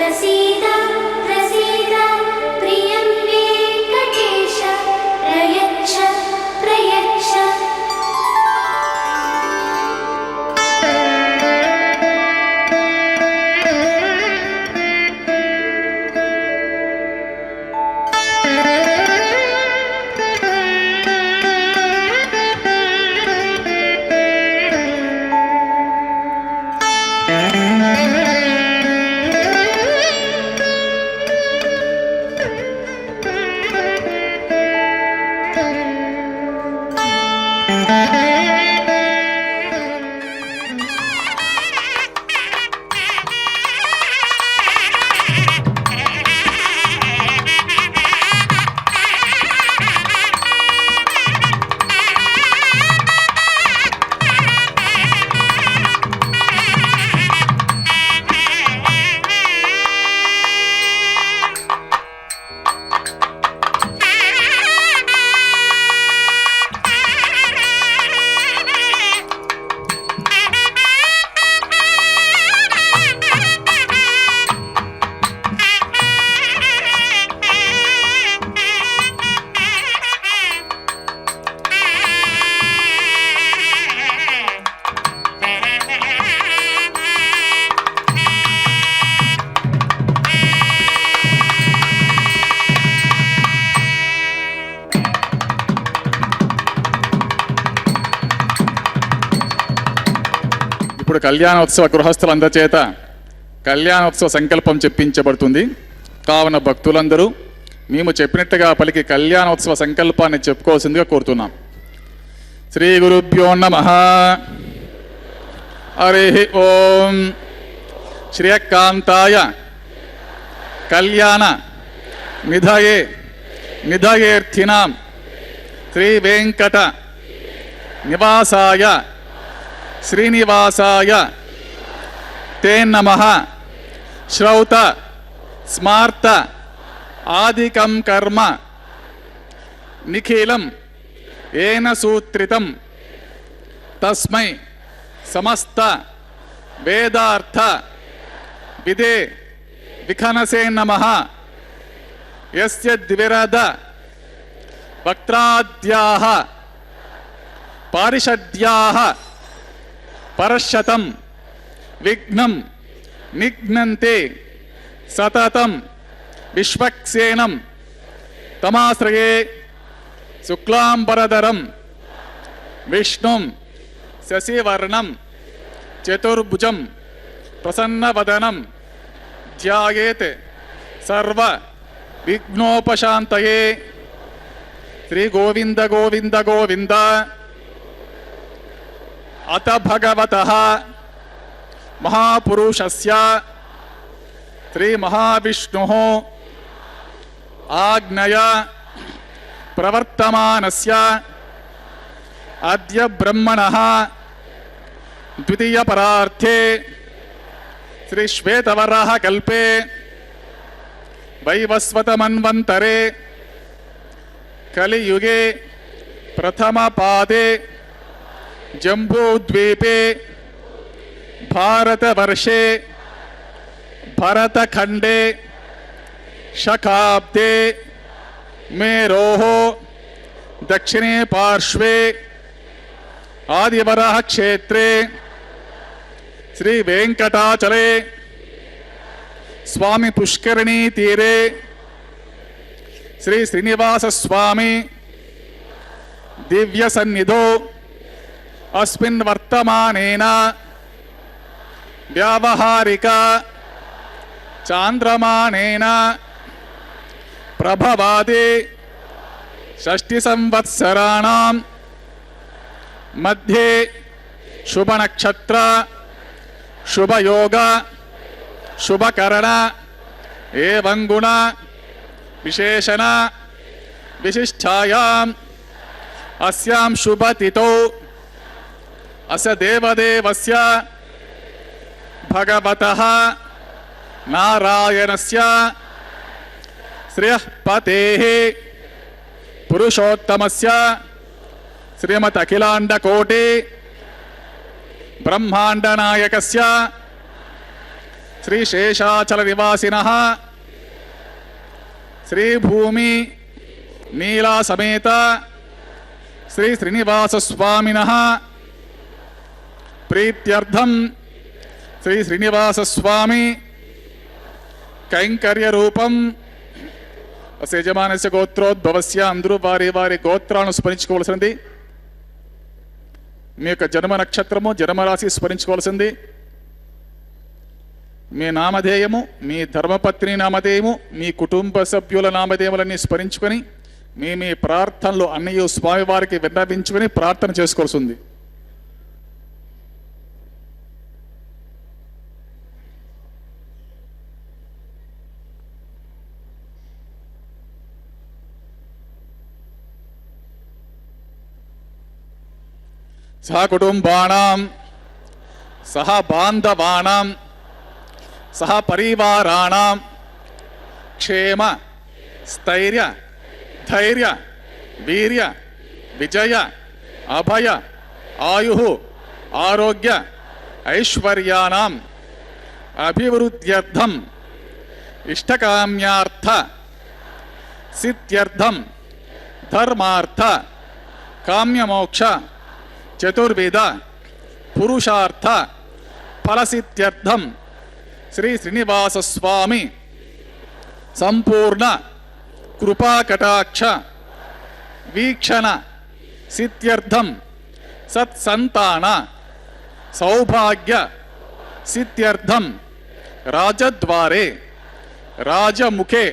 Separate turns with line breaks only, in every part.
प्रसीद प्रसीद प्रियं वेङ्कटेश प्रयच्छ प्रयच्छ।
ఇప్పుడు కళ్యాణోత్సవ గృహస్థులందరి చేత కళ్యాణోత్సవ సంకల్పం చెప్పించబడుతుంది. కావున భక్తులందరూ మేము చెప్పినట్టుగా పలికి కళ్యాణోత్సవ సంకల్పాన్ని చెప్పుకోవాల్సిందిగా కోరుతున్నాం. శ్రీ గురుభ్యో నమః. హరి ఓం. శ్రియకాంతాయ కళ్యాణ నిధయే నిధయేర్థినాం శ్రీ వెంకట నివాసాయ శ్రీనివాసాయ తే నమః. శ్రౌత స్మార్త ఆదికం కర్మ నిఖిలం ఏన సూత్రితం తస్మై సమస్త వేదార్థ విదే విఖనసే నమః. యస్య ద్విరద వక్త్రాద్యాః పారిషద్యాః పరశతం విఘ్నం నిఘ్నంతే సతతం విశ్వక్సేనం తమాశ్రయే శుక్లాంబరధరం విష్ణుం శశివర్ణం చతుర్భుజం ప్రసన్నవదనం ధ్యాయేత్ సర్వ విఘ్నోపశాంతయే. శ్రీ గోవింద గోవింద గోవింద. అత భగవతః మహాపురుషస్య శ్రీ మహావిష్ణుః ఆజ్ఞయ ప్రవర్తమానస్య అద్య బ్రహ్మణః ద్వితీయ పరార్థే శ్రీ శ్వేతవరాహ కల్పే వైవస్వత మన్వంతరే కలియుగే ప్రథమ పాదే జంబూద్వీపే భారతవర్షే భరతఖండే శకాబ్దే మేరోః దక్షిణే పార్శ్వే ఆదివరాహ క్షేత్రే శ్రీ వెంకటాచలే స్వామి పుష్కరిణీ తీరే శ్రీ శ్రీనివాస స్వామి దివ్య సన్నిధో అస్మిన్ వర్తమానేన వ్యావహారిక చాంద్రమానేన ప్రభవాది షష్ఠి సంవత్సరాణం మధ్యే శుభనక్షత్ర శుభయోగ శుభకరణ ఏవం గుణ విశేషణ విశిష్టాయాం అస్యాం శుభతిథౌ అస్య దేవదేవస్య భగవతః నారాయణస్య శ్రియఃపతేః పురుషోత్తమస్య శ్రీమత్ అఖిలాండకోటి బ్రహ్మాండనాయకస్య శ్రీశేషాచలనివాసినః శ్రీభూమి నీలా సమేత శ్రీ శ్రీనివాసస్వామినః ప్రీత్యర్థం శ్రీ శ్రీనివాసస్వామి కైంకర్య రూపం యజమానస్య గోత్రోద్భవస్య. అందరూ వారి వారి గోత్రాలను స్మరించుకోవాల్సింది. మీ యొక్క జన్మ నక్షత్రము జన్మరాశి స్మరించుకోవాల్సింది. మీ నామధేయము, మీ ధర్మపత్ని నామధేయము, మీ కుటుంబ సభ్యుల నామధేయములన్నీ స్మరించుకొని మీ మీ ప్రార్థనలు అన్నీ స్వామివారికి విన్నవించుకొని ప్రార్థన చేసుకోవాల్సింది. సహ కుటుంబానాం సహ బాంధవానాం సహ పరివారాణాం క్షేమ స్థైర్య ధైర్య వీర్య విజయ అభయ ఆయు ఆరోగ్య ఐశ్వర్యానాం అభివృద్ధ్యర్థం ఇష్టకామ్యార్థ సిద్ధ్యర్థం ధర్మార్థ కామ్యమోక్ష చతుర్విధ పురుషార్థ ఫలసిద్ధ్యర్థం శ్రీ శ్రీనివాసస్వామి సంపూర్ణ కృపాకటాక్ష వీక్షణ సిద్ధ్యర్థం సత్సంతాన సౌభాగ్య సిద్ధ్యర్థం రాజద్వారే రాజముఖే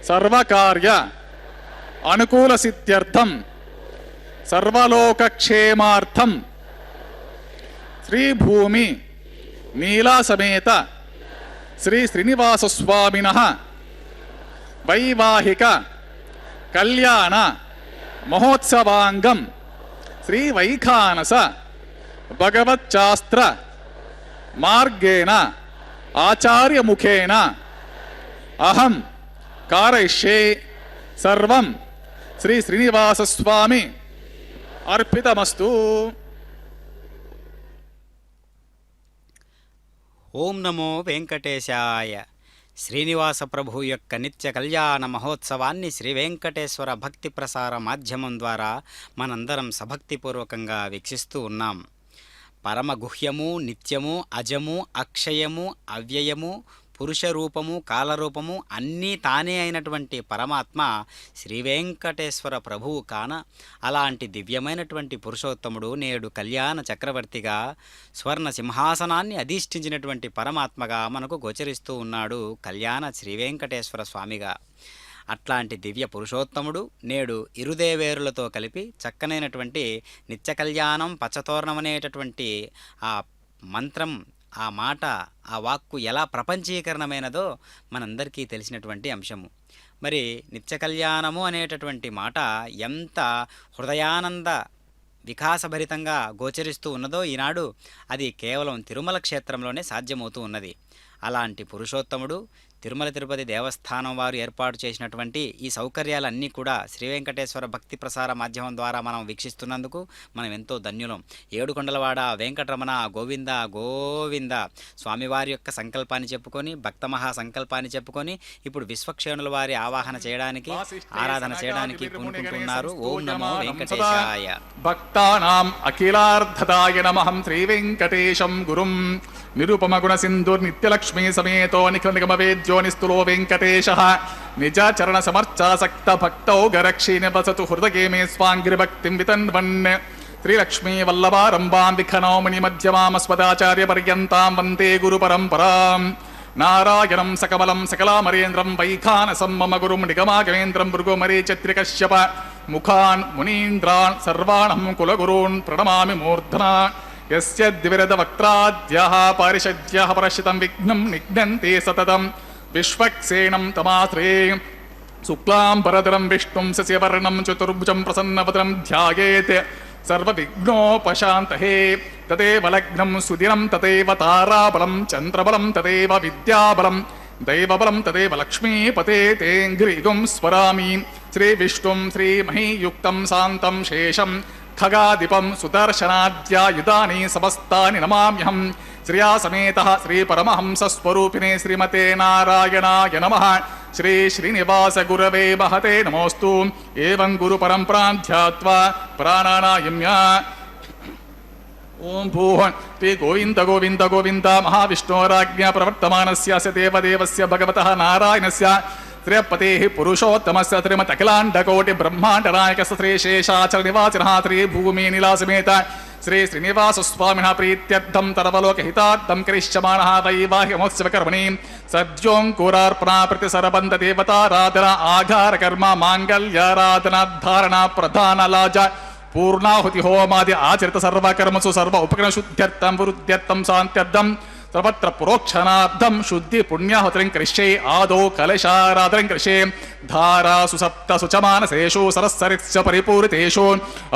సర్వకార్య అనుకూల సిద్ధ్యర్థం సర్వలోకక్షేమార్థం శ్రీభూమి నీలా సమేత శ్రీ శ్రీనివాసస్వామినః వైవాహిక కళ్యాణ మహోత్సవాంగం శ్రీ వైఖానస భగవచ్చాస్త్ర మార్గేణ ఆచార్యముఖేన అహం కారయిష్యే సర్వం శ్రీ శ్రీనివాసస్వామి అర్పితమస్తు.
ఓం నమో వెంకటేశాయ. శ్రీనివాస ప్రభు యొక్క నిత్య కళ్యాణ మహోత్సవాన్ని శ్రీ వెంకటేశ్వర భక్తి ప్రసార మాధ్యమం ద్వారా మనందరం సభక్తిపూర్వకంగా వీక్షిస్తూ ఉన్నాం. పరమగుహ్యము, నిత్యము, అజము, అక్షయము, అవ్యయము, పురుష రూపము, కాలరూపము అన్నీ తానే అయినటువంటి పరమాత్మ శ్రీ వెంకటేశ్వర ప్రభువు కాన అలాంటి దివ్యమైనటువంటి పురుషోత్తముడు నేడు కళ్యాణ చక్రవర్తిగా స్వర్ణ సింహాసనాన్ని అధిష్ఠించినటువంటి పరమాత్మగా మనకు గోచరిస్తూ ఉన్నాడు కళ్యాణ శ్రీ వెంకటేశ్వర స్వామిగా. అట్లాంటి దివ్య పురుషోత్తముడు నేడు ఇరుదేవేరులతో కలిపి చక్కనైనటువంటి నిత్య కళ్యాణం పచ్చతోరణం అనేటటువంటి ఆ మంత్రం, ఆ మాట, ఆ వాక్కు ఎలా ప్రపంచీకరణమైనదో మనందరికీ తెలిసినటువంటి అంశము. మరి నిత్య కళ్యాణము అనేటటువంటి మాట ఎంత హృదయానంద వికాసభరితంగా గోచరిస్తూ ఉన్నదో ఈనాడు అది కేవలం తిరుమల క్షేత్రంలోనే సాధ్యమవుతూ ఉన్నది. అలాంటి పురుషోత్తముడు తిరుమల తిరుపతి దేవస్థానం వారు ఏర్పాటు చేసినటువంటి ఈ సౌకర్యాలన్నీ కూడా శ్రీ వెంకటేశ్వర భక్తి ప్రసార మాధ్యమం ద్వారా మనం వీక్షిస్తున్నందుకు మనం ఎంతో ధన్యులం. ఏడుకొండలవాడ వెంకటరమణ గోవింద గోవింద స్వామివారి యొక్క సంకల్పాన్ని చెప్పుకొని, భక్త మహా సంకల్పాన్ని చెప్పుకొని ఇప్పుడు విశ్వక్షేణుల వారి ఆవాహన చేయడానికి, ఆరాధన చేయడానికి పూనుకుంటున్నారు. ఓం నమో వెంకటేశాయ.
భక్తానాం అఖిలార్థదాయ నమః శ్రీ వెంకటేశం గురుం నిరుపమగుణ సింధుర్ నిత్యలక్ష్మీ సమేతో నిఖిల నిగమ వేద్యో నిస్తులో వెంకటేశః నిజాచరణ సమర్చాసక్త భక్తౌ గరక్షీ నివసతు హృదగే మే స్వాంగిరిభక్తిం వితన్వన్ శ్రీలక్ష్మీ వల్లభారంభాం విఖనౌమణి మధ్యమామస్మదాచార్య పర్యంతాం వందే గురు పరంపరాం. నారాయణం సకమలం సకలామరేంద్రం వైఖానసం మమ గురుం నిగమాగమేంద్రం భృగుమరీచత్రికశ్యప ముఖాన్ మునీంద్రాన్ సర్వాణం కులగురూన్ ప్రణమామి మూర్ధనా. యస్య ద్విరద వక్త్రాద్యః పారిషద్యః పరశితం విఘ్నం నిఘ్నంతే సతతం విశ్వక్సేనం తమాశ్రే శుక్లాంబరధరం విష్ణుం శశివర్ణం చతుర్భుజం ప్రసన్నవదనం ధ్యాయేత్ సర్వవిఘ్నోపశాంతయే. తదేవ లగ్నం సుదినం తదేవ తారాబలం చంద్రబలం తదేవ విద్యాబలం దైవబలం తదేవ లక్ష్మీపతే తేంఘ్రిగుం స్మరామి. శ్రీవిష్ణుం శ్రీమహీయుక్తం శాంతం శేషం ఖగాదిపం సుదర్శనాద్యాయుధాని సమస్తాని నమామ్యహం. శ్రియా సమేత శ్రీ పరమహంస స్వరూపిణే శ్రీమతే నారాయణాయ నమః. శ్రీ శ్రీనివాస గురవే మహతే నమోస్తు. ఏవం గురు పరంపరాం ధ్యాత్వా ప్రాణానాయమ్య. ఓం భూః శ్రీ గోవింద గోవింద గోవింద మహావిష్ణోరాజ్ఞ ప్రవర్తమానస్య దేవదేవస్య భగవతః నారాయణస్య శ్రీపతేః పురుషోత్తమస్య శ్రీమదఖిలాండకోటి బ్రహ్మాండనాయకస్య శ్రీ శేషాచల నివాసినః శ్రీ భూమి నిలాసమేత శ్రీ శ్రీనివాస స్వామినః ప్రీత్యర్థం తరవలోకహితార్థం కరిష్యమాణః వైవాహిమోత్సవ కర్మణి సద్యోంకురార్పణ ప్రతిసరబంధ దేవతారాధన ఆఘార కర్మ మాంగళ్యారాధన ధారణ ప్రధాన లాజ పూర్ణాహుతి హోమాది ఆచరిత సర్వకర్మసు సర్వ ఉపకరణ శుద్ధ్యర్థం వృద్ధ్యర్థం శాంత్యర్థం सर्वत्र पुरोक्षणार्थं शुद्धि पुण्याहुतिं करिष्ये आदौ कलशाराधनं करिष्ये धारासु सप्तसु च मानसेषु सरस्सरित्स परिपूरितेषु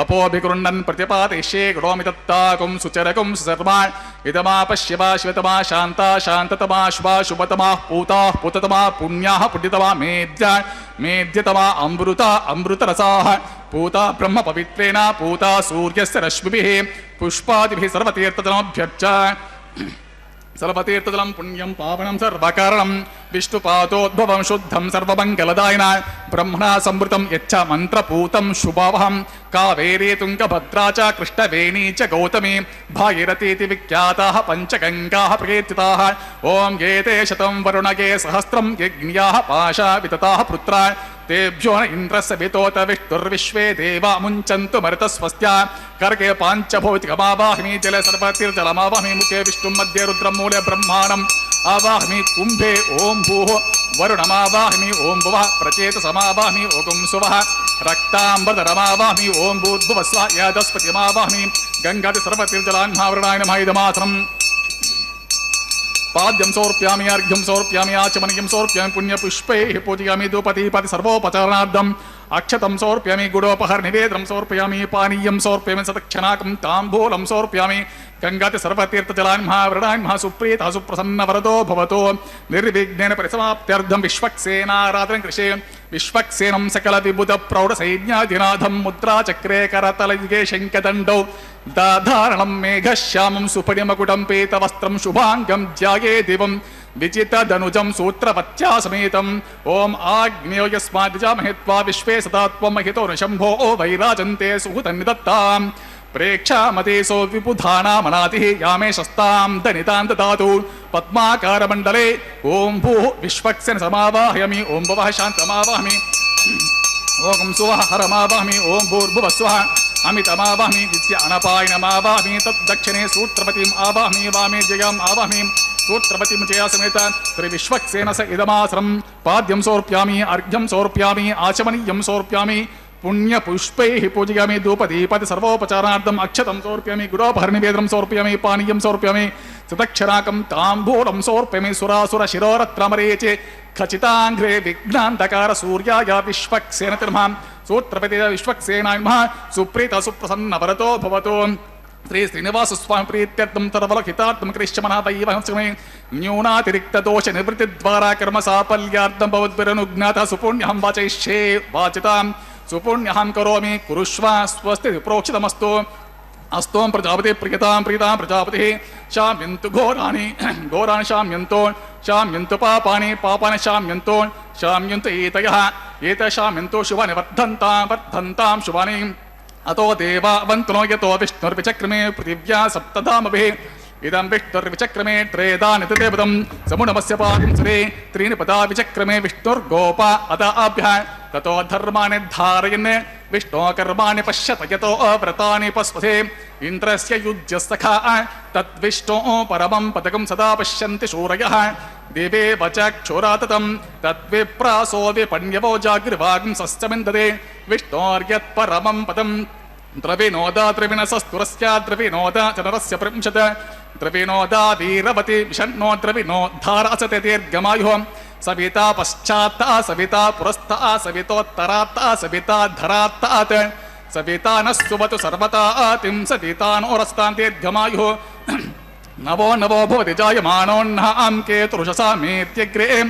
अपोभिगृह्णन् प्रतिपादयिष्ये गृहोमि दत्ताकुं सुचरकुं सुसर्वान् इदमापश्यवा शिवतमा शान्ता शान्ततमा शुभा शुभतमा पूताः पूततमा पुण्याः पुण्यतमा मेद्यतमा अमृता अमृतरसाः पूता ब्रह्म पवित्रेण पूता सूर्यस्य रश्मिभिः पुष्पादिभिः सर्वतीर्थजनोऽभ्यर्च सर्वतीर्थजलं पुण्यं पावनं सर्वकारणं विष्णुपादोद्भवं शुद्धं सर्वमङ्गलदायिना ब्रह्मणा संवृतं यच्च मन्त्रपूतं शुभवहं कावेरी तुङ्गभद्रा च कृष्णवेणी च गौतमी भागीरथीति विख्याताः पञ्चगङ्गाः प्रकीर्तिताः ॐ एते शतं वरुणगे सहस्रं यज्ञाः पाशा वितताः पुत्रा तेभ्यो न इन्द्रस्य वितोत विष्णुर्विश्वे देवा मुञ्चन्तु मरुतस्वस्त्या कर्के पाञ्चभौतिकमावाहमि जले सर्वतीर्जलमावाहमि मुखे विष्णुं मध्ये रुद्रं मूले ब्रह्माणम् आवाहमि कुम्भे ॐ भूः वरुणमावाहमि ॐ भुवः प्रचेतसमावाहमि ॐ सुवः रक्ताम्बरधरमावाहमि ॐ भूर्भुवस्वः यादस्पतिमावाहमि गङ्गादि सर्वतीर्जलान् महावरुणाय नमः इदमात्रम् पाद्यं समर्पयामि अर्घ्यं समर्पयामि आचमनीयं समर्पयामि पुण्यपुष्पैः पूजयामि धूपदीपादि सर्वोपचारणार्थम् अक्षतं समर्पयामि गुडोपहरनिवेदनं समर्पयामि पानीयं समर्पयामि सदक्षिणाकं ताम्बूलं समर्पयामि गङ्गाति सर्वतीर्थजलान् महावरुणान् महासुप्रीतः सुप्रसन्नवरदो भवतो निर्विघ्नेन परिसमाप्त्यर्थं विश्वक्सेनाराधनं कृषे विश्वक्सेनं सकलविबुधप्रौढसैन्याधिनाथं मुद्राचक्रे करतलयुगे शङ्खदण्डौ दाधारणं मेघश्यामं सुपरिमकुटं पीतवस्त्रं शुभाङ्गं ध्याये दिवं विजितधनुजं सूत्रवत्या समेतं ॐ आग्नेयो यस्माद्जामहे त्वा विश्वे सदा त्वं महितो न शम्भो वैराजन्ते सुहृतन्निदत्ताम् प्रेक्षामतेसो विबुधानामनातिः यामे शस्तां दनितां ददातु पद्माकारमण्डले ॐ भूः विश्वक्सेन समावाहयामि ॐ भुवः शान्तमावाहमि ॐ सुवः हरमावाहमि ॐ भूर्भुवस्वः अमितमावाहमि विद्या अनपायनमावाहमि तद्दक्षिणे सूत्रपतिम् आवाहमि वामे जयाम् आवाहमि सूत्रपतिं जया समेत त्रिविश्वक्सेन स इदमासरं पाद्यं समर्पयामि अर्घ्यं समर्पयामि आचमनीयं समर्पयामि पुण्यपुष्पैः पूजयामि धूपदीपादि सर्वोपचारार्थम् अक्षतं समर्पयामि गुडोपहरनिवेदनं समर्पयामि पानीयं समर्पयामि सदक्षिणाकं ताम्बूलं समर्पयामि सुरासुरशिरोरत्नमरेचे खचिताङ्घ्रे विघ्नान्धकार सूर्याय विश्वक्सेन तिर्मां सूत्रपति विश्वक्सेनाय नमः सुप्रीत सुप्रसन्नवरतो भवतु श्री श्रीनिवास स्वामी प्रीत्यर्थं तदवलहितार्थं करिष्यमाणः वैवाहिकमे न्यूनातिरिक्तदोष निवृत्तिद्वारा कर्म साफल्यार्थं भवद्भिरनुज्ञातः सुपुण्यहं वाचयिष्ये वाचितां सुपुण्यहं करोमि कुरुष्व स्वस्ति प्रोक्षितमस्तु अस्तों प्रजापति प्रियतां प्रीतां प्रजापतिः शाम्यन्तु घोराणि घोराणि शाम्यन्तु पापानि पापानि शाम्यन्तु एतयः शाम्यन्तु शुभानि वर्धन्तां शुभानि अतो देवावन्तनो यतो विष्णुर्विचक्रमे पृथिव्या सप्तधामभिः इदं विष्णुर्विचक्रमे त्रेधानि तदेवतं समुनमस्य पादिं सुरे त्रीणि पदा विचक्रमे विष्णुर्गोपा अदाभ्यः ततो धर्माणि धारयन् विष्णोकर्माणि पश्यत यतो व्रतानि पस्पथे इन्द्रस्य युज्यस्तखा तद्विष्णोः परमं पदकं सदा पश्यन्ति शूरयः दिवे वचक्षुराततं तद्विप्रासो विपण्यवो जागृवागं सश्चमिन्दते विष्णोर्यत्परमं पदं द्रविनोदा द्रविणसस्तुरस्य द्रविनोदा चनरस्य प्रिंशत् द्रविनोदा वीरवति विषण्णो द्रविनोद्धार असते दीर्घमायुः सविता पश्चात्ता सविता पुरस्ता सवितोत्तरात्ता सविता धरात्तात् सविता न सुवतु सर्वतातिं सवितानोरस्तां दीर्घमायुः नवो नवो भवति जायमानोऽह्नां केतुरुषसा मेत्यग्रे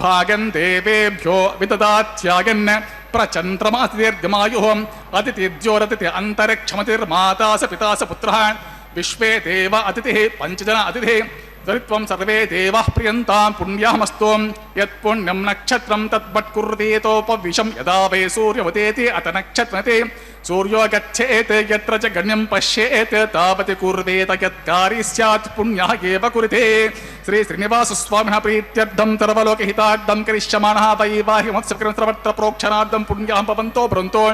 भागं देवेभ्यो विददात्यागन् प्रचन्द्रमासि दीर्घमायुः अतिथिज्योरतिथि अन्तरिक्षमतिर्माता स पिता स पुत्रः విశ్వే దేవ అతిథి పంచజన అతిథి త్వరిత్వం సర్వే దేవాః ప్రియంతాం పుణ్యాహమస్తు యత్పుణ్యం నక్షత్రం తద్వత్కుర్వీతోపవిశం యదా వై సూర్యవతేతి అత నక్షత్రతే సూర్యో గచ్చేత్ యత్ర చ గణ్యం పశ్యేత్ తావతి కుర్వేత యత్కారి స్యాత్ పుణ్యః ఏవ కురుతే. శ్రీ శ్రీనివాస స్వామినః ప్రీత్యర్థం సర్వలోకహితార్థం కరిష్యమాణः వైవాహిమోత్సవకరం సర్వత్ర ప్రోక్షణార్థం పుణ్యాహం భవంతో భ్రంతో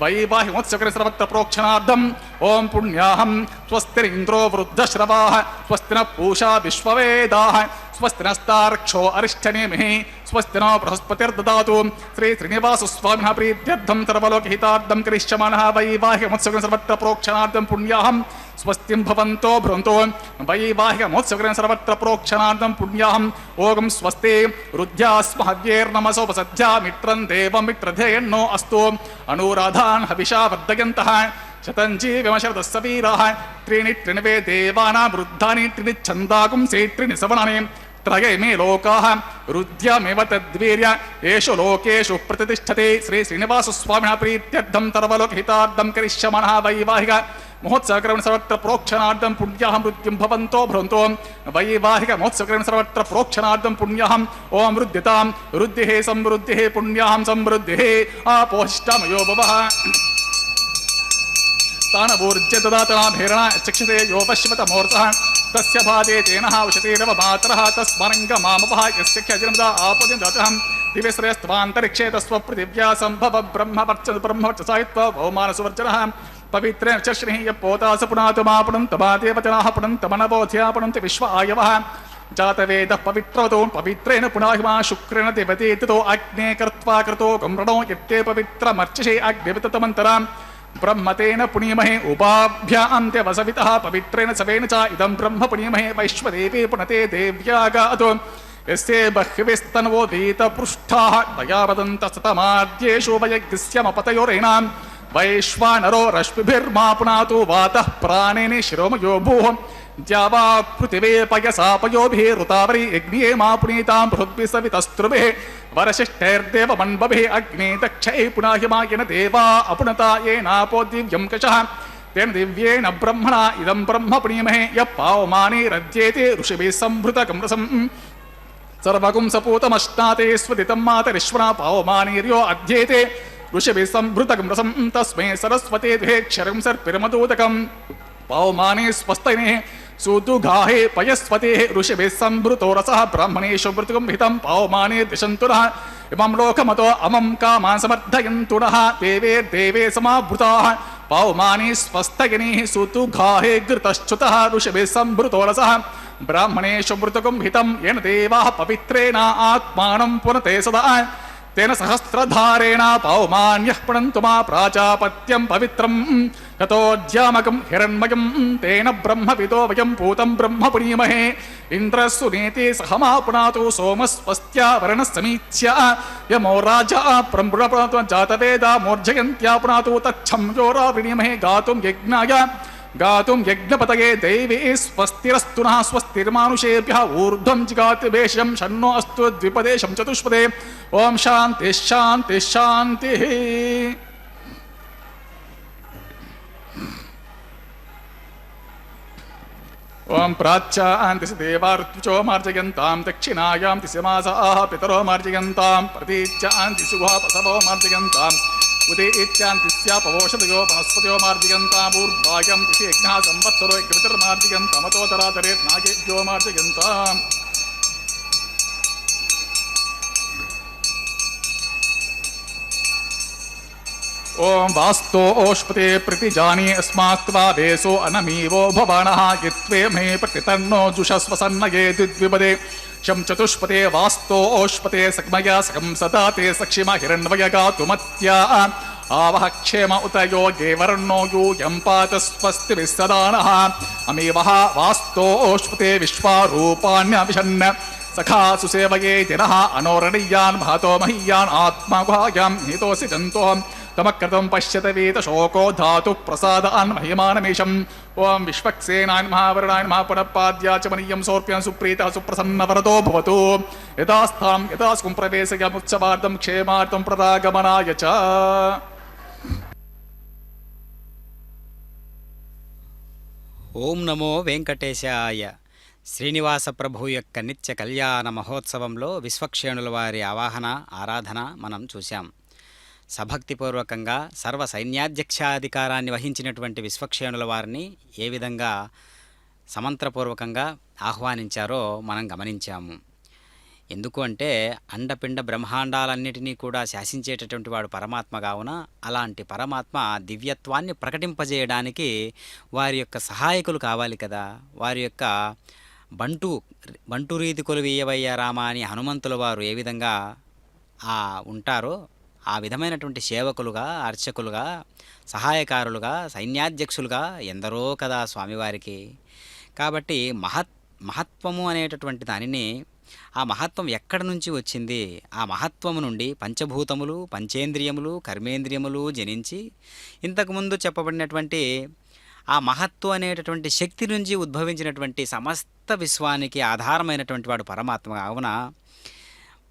వైవాహిమోత్సవకరం సర్వత్ర ప్రోక్షణార్థం ఓం పుణ్యాహం. స్వస్తిరింద్రో వృద్ధశ్రవాః స్వస్తి నః పూషా విశ్వవేదాః స్వస్తి నస్తార్క్షో అరిష్టనేమిః స్వస్తి నో బృహస్పతిర్దదాతు. శ్రీ శ్రీనివాస స్వామినః ప్రీత్యర్థం సర్వలోకహితార్థం కరిష్యమాణः వైవాహిమోత్సవకరం సర్వత్ర ప్రోక్షణార్థం పుణ్యాహం. స్వస్తిం భవంతో భ్రంతో వైవాహికమోత్సవకరం సర్వత్ర ప్రోక్షణార్థం పుణ్యాహం. ఓం స్వస్తి రుద్ధ్యాస్మహవ్యేర్నమసోపసద్ధ్యా మిత్రం దేవమిత్రధేయన్నో అస్తు అనురాధాన్ హవిషా వర్ధయంతః శతంజీవిమశరదస్స వీరాः త్రీణి త్రిణవే దేవానాం వృద్ధాని త్రిణి ఛందాగుంసే త్రిణి సవనాని త్రయమే లోకాః రుద్ధ్యమేవ తద్వీర్య ఏషు లోకేషు ప్రతిష్టతే. శ్రీ శ్రీనివాస స్వామినః ప్రీత్యర్థం సర్వలోకహితార్థం కరిష్యమాణः వైవాహిక మహోత్సవకరం సర్వత్ర ప్రోక్షణార్థం పుణ్యాహం మృత్యుం భవంతో భ్రంతో వైవాహిక మహోత్సవకరం సర్వత్ర ప్రోక్షణార్థం పుణ్యాహం. ఓం వృద్ధితాం వృద్ధిః సంవృద్ధిః పుణ్యాహం సంవృద్ధిః ఆపోహిష్టమయో భవః తానభూర్జ్య దదాతనాభేరణ చక్షతే యో పశ్యమతమూర్తః తస్య భాతే తేనః ఉషతేరవ మాతరః తస్మరంగ మామపః యస్య ఖ్యజనదా ఆపదిం దతః దివ్య శ్రేయస్త్వాంతరిక్షే తస్వపృథివ్యా సంభవ బ్రహ్మవర్చసాయిత్వ భౌమానసువర్జనః పవిత్రేణ చర్షణిః య పోతాస పునాతు మాపుణం తమాదేవచనాః పుణం తమనబోధ్యాపుణం తి విశ్వ ఆయవః జాతవేదః పవిత్రవతో పవిత్రేణ పునాహిమా శుక్రేణ దేవతేతితో అగ్నే కర్త్వా కృతో గమ్రణో యత్తే పవిత్రమర్చిషే అగ్నివితతమంతరాం బ్రహ్మతేన పుణీమహే ఉపాభ్యాంత్యవసవితః పవిత్రేణ సవేన చ ఇదం బ్రహ్మ పుణీమహే వైశ్వదేవే పునతే దేవ్యాగాతో యస్యే బహ్విస్తన్వో దీతపృష్ఠాః తయా వదంత సతమాద్యేషు వయగ్స్యమపతయోరేణాం వైశ్వానరో రశ్మిభిర్మా పునాతు వాతః ప్రాణేని శిరోమయో భూః ద్యావా పృథివే పయసాపయోభిः ఋతావరీ యజ్ఞే మా పునీతాం బృహద్భిः సవితస్త్రుభిः వరశిష్ఠైర్దేవ మన్వభిः అగ్నే దక్షైः పునాహిమాయన దేవా అపునతా ఏనాపో దివ్యం కషః తేన దివ్యేన బ్రహ్మణా ఇదం బ్రహ్మ పుణీమహే యః పావమానే రజ్యేతే ఋషిభిः సంభృతకం రసం సర్వగుం సపూతమశ్నాతే స్వదితం మాతరిశ్వనా పావమానీర్యో అధ్యేతే ఋషిభిः సంభృతకం రసం తస్మై సరస్వతే దుహేక్షరం సర్పిరమదూతకం పావమానే స్వస్తైనే సూదుగాహే పయస్వతే ఋషిభిः సంభృతో రసః బ్రాహ్మణేషు మృతుకం హితం పావమానే దిశంతు నః ఇమం లోకమతో అమం కామాన్ సమర్థయంతు నః దేవే సమావృతాః పావమానే స్వస్తగినీః సూదుగాహే ఘృతశ్చ్యుతః ఋషిభిः సంభృతో రసః బ్రాహ్మణేషు మృతుకం హితం येन దేవాః పవిత్రేణ ఆత్మానం పునతే సదా తేన సహస్రధారేణ పౌమాన్యః పునంతు మా ప్రాజాపత్యం పవిత్రం తతోజ్యామకం హిరణ్మయం తేన బ్రహ్మవిదో వయం పూతం బ్రహ్మ పునీమహే ఇంద్రస్సు నేతి సహమా పునాతు సోమస్వస్త్యా వరుణ సమీచ్య యమో రాజా ప్రమృణపునాతు జాతవేదా మూర్జయంత్యా పునాతు తచ్చం యోరా ప్రణీమహే గాతుం యజ్ఞపతగే దైవే స్వస్తిరస్తు నః స్వస్తిర్మానుషేభ్యః ఊర్ధ్వం జిగాతి వేషం షన్నో అస్తు ద్విపదేశం చతుష్పదే. ఓం శాంతి శాంతి శాంతి. ఓం ప్రాచ్యాంతి దేవా ఋత్విచో మార్జయంతాం దక్షిణాయాం దిశమాసాః పితరో మార్జయంతాం ప్రతీచ్యాంతి శుభా పసవో మార్జయంతాం ఉదయత్యాంతి స్యాపవోషదయో వనస్పతయో మార్జయంతాం ఊర్ధ్వాయం దిశి యజ్ఞః సంవత్సరో యజ్ఞతిర్మార్జయంతమతోతరాతరే నాగేభ్యో మార్జయంతాం. ఓం వాస్తోష్పతే ప్రతిజాని అస్మాత్వా వేసో అనమీవో భవానః గిత్వే మే ప్రతితన్నో జుషస్వసన్నగే ద్విపదే శం చతుష్పతే వాస్తోష్పతే సక్మయా సకం సదాతే సక్షిమ హిరణ్వయగాతుమత్యా ఆవహ క్షేమ ఉత యోగే వర్ణో యూయం పాత స్వస్తిభిः సదా నః అమీవః వాస్తోష్పతే విశ్వారూపాణ్యవిశన్న సఖాసు సేవయే జనః అనోరణీయాన్ మహతో మహీయాన్ ఆత్మగుహాయాం హితోసి జంతోః తమకృతం పశ్యత వీత శోకో ధాతు ప్రసాదాన్ మహిమానమేషం. ఓం విశ్వక్సేనాయ మహావరణాయ మహాపునఃపాద్యాచమనీయం సోర్ప్యం సుప్రీత సుప్రసన్న వరదో భవతు. యథాస్థాం యథాస్కుం ప్రవేశయముత్సవార్థం క్షేమార్థం ప్రదాగమనాయ చ.
ఓం నమో వెంకటేశాయ. శ్రీనివాస ప్రభు యొక్క నిత్య కళ్యాణ మహోత్సవంలో విశ్వక్షేణుల వారి ఆవాహన ఆరాధన మనం చూశాం. సభక్తిపూర్వకంగా సర్వ సైన్యాధ్యక్షాధికారాన్ని వహించినటువంటి విశ్వక్షేణుల వారిని ఏ విధంగా సమంత్రపూర్వకంగా ఆహ్వానించారో మనం గమనించాము. ఎందుకు అంటే అండపిండ బ్రహ్మాండాలన్నిటినీ కూడా శాసించేటటువంటి వాడు పరమాత్మ కావున అలాంటి పరమాత్మ దివ్యత్వాన్ని ప్రకటింపజేయడానికి వారి యొక్క సహాయకులు కావాలి కదా. వారి యొక్క బంటు రీతి కొలువీయవయ్య రామ అని హనుమంతుల వారు ఏ విధంగా ఉంటారో ఆ విధమైనటువంటి సేవకులుగా, అర్చకులుగా, సహాయకారులుగా, సైన్యాధ్యక్షులుగా ఎందరో కదా స్వామివారికి. కాబట్టి మహత్వము అనేటటువంటి దానిని, ఆ మహత్వం ఎక్కడి నుంచి వచ్చింది? ఆ మహత్వము నుండి పంచభూతములు, పంచేంద్రియములు, కర్మేంద్రియములు జనించి ఇంతకుముందు చెప్పబడినటువంటి ఆ మహత్వం అనేటటువంటి శక్తి నుంచి ఉద్భవించినటువంటి సమస్త విశ్వానికి ఆధారమైనటువంటి వాడు పరమాత్మ కావున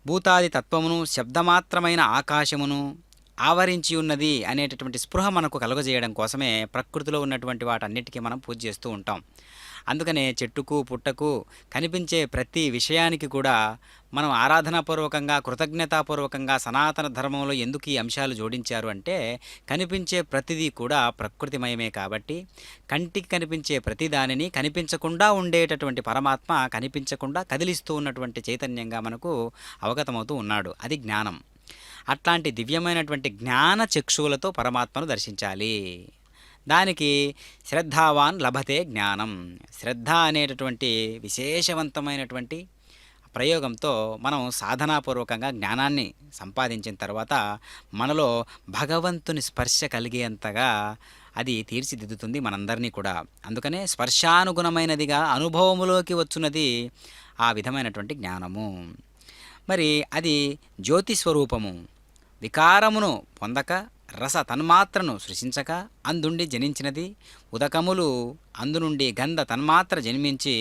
భూతాది తత్వమును, శబ్దమాత్రమైన ఆకాశమును ఆవరించి ఉన్నది అనేటటువంటి స్పృహ మనకు కలుగజేయడం కోసమే ప్రకృతిలో ఉన్నటువంటి వాటన్నిటికీ మనం పూజ చేస్తూ ఉంటాం. అందుకనే చెట్టుకు, పుట్టకు, కనిపించే ప్రతి విషయానికి కూడా మనం ఆరాధనాపూర్వకంగా, కృతజ్ఞతాపూర్వకంగా సనాతన ధర్మంలో ఎందుకు ఈ అంశాలు జోడించారు అంటే, కనిపించే ప్రతిదీ కూడా ప్రకృతిమయమే కాబట్టి కంటికి కనిపించే ప్రతి దానిని కనిపించకుండా ఉండేటటువంటి పరమాత్మ కనిపించకుండా కదిలిస్తూ ఉన్నటువంటి చైతన్యంగా మనకు అవగతమవుతూ ఉన్నాడు. అది జ్ఞానం. అట్లాంటి దివ్యమైనటువంటి జ్ఞాన చక్షువులతో పరమాత్మను దర్శించాలి. దానికి శ్రద్ధావాన్ లభతే జ్ఞానం. శ్రద్ధ అనేటటువంటి విశేషవంతమైనటువంటి ప్రయోగంతో మనం సాధనాపూర్వకంగా జ్ఞానాన్ని సంపాదించిన తర్వాత మనలో భగవంతుని స్పర్శ కలిగేంతగా అది తీర్చిదిద్దుతుంది మనందరినీ కూడా. అందుకనే స్పర్శానుగుణమైనదిగా అనుభవములోకి వచ్చున్నది ఆ విధమైనటువంటి జ్ఞానము. మరి అది జ్యోతి స్వరూపము. వికారమును పొందక, రస తన్మాత్రను సృష్టించక అందుండి జనించినది. ఉదకములు అందునుండి గంధ తన్మాత్ర జన్మించి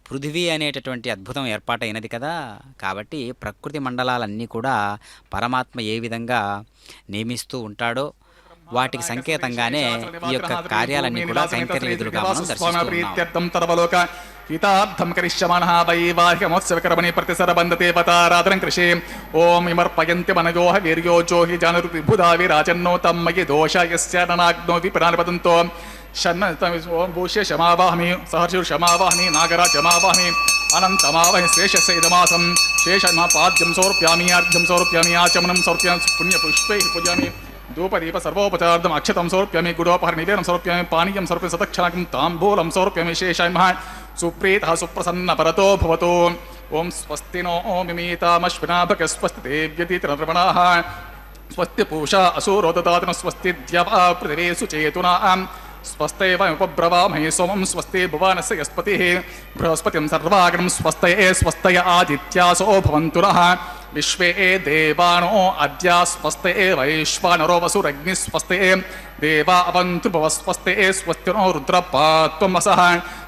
పృథివీ అనేటటువంటి అద్భుతం ఏర్పాటైనది కదా. కాబట్టి ప్రకృతి మండలాలన్నీ కూడా పరమాత్మ ఏ విధంగా నియమిస్తూ ఉంటాడో వాటికి సంకేతంగానే ఈ యొక్క కార్యాలన్నీ కూడా కైంకర్య విధులుగా మనం దర్శిస్తున్నాం.
హితార్థం కరిష్యమాణః వైవాహికమోత్సవకర్మణి ప్రతిసరబంధతే పతారాధనం కృషే. ఓం ఇమర్పయంతి మనయోః వీర్యో జోహి జానుర్విబుధా విరాజన్నో తమ్మయి దోషయస్య ననాగ్నో విప్రాణపదంతో ఓం భూష్య శమావాహమి సహర్షుర్షమావాహమి నాగరాజమావాహమి అనంతమావహి శేషసైదమాసం శేషమాపాద్యం సమర్ప్యామి, అర్ఘ్యం సమర్ప్యామి, ఆచమనం సమర్ప్యామి, పుణ్యపుష్పై పూజామి, ధూపదీప సర్వోపచార్థం అక్షతం సమర్ప్యామి, గుడోపహర నివేదనం సమర్ప్యామి, పానీయం సమర్ప్యామి, సతక్షణకం తాంబూలం సమర్ప్యామి. శేషాయ సుప్రీతః సుప్రసన్న పరతో భవతు. ఓం స్వస్తి నో మిమీతామశ్వినాభక స్వస్తి దేవ్యతిరవణాః స్వస్తి పూషా అసూరో దదాతన స్వస్తి ద్యవా పృథివీ సుచేతునాః స్వస్తైవ ఉపబ్రవామహే సోమం స్వస్తి భువనస్య యస్పతిః బృహస్పతిం సర్వాగణం స్వస్తయే స్వస్తయ ఆదిత్యాసో భవంతు నః విశ్వే దేవానో అద్య స్వస్తయే వైశ్వానరో వసురగ్ని స్వస్తయే దేవా అవంతు భవస్వస్తయే స్వస్తి నో రుద్రపాత్వమసః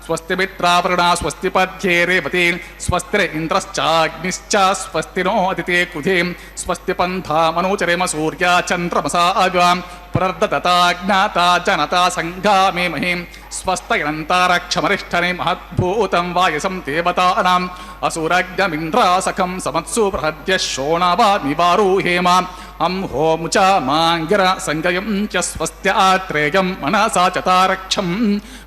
స్వస్తి మిత్రావరుణా స్వస్తి పద్యే రేవతి స్వస్తిర ఇంద్రశ్చాగ్నిశ్చ స్వస్తి నో అదితే కుధే స్వస్తి పంథా మనోచరేమ సూర్యా చంద్రమసా అగాం పునర్దతాజ్ఞాతా జనతా సంఘామే మహిం స్వస్తయంతారక్షమరిష్టనే మహద్భూతం వాయసం దేవతానాం అసురగ్నమింద్రాసఖం సమత్సు బృహద్య శోణవామివారూహేమ అంహోముచ మాంగిర సంగయం చ స్వస్త్యాత్రేయం మనసా చతారక్షం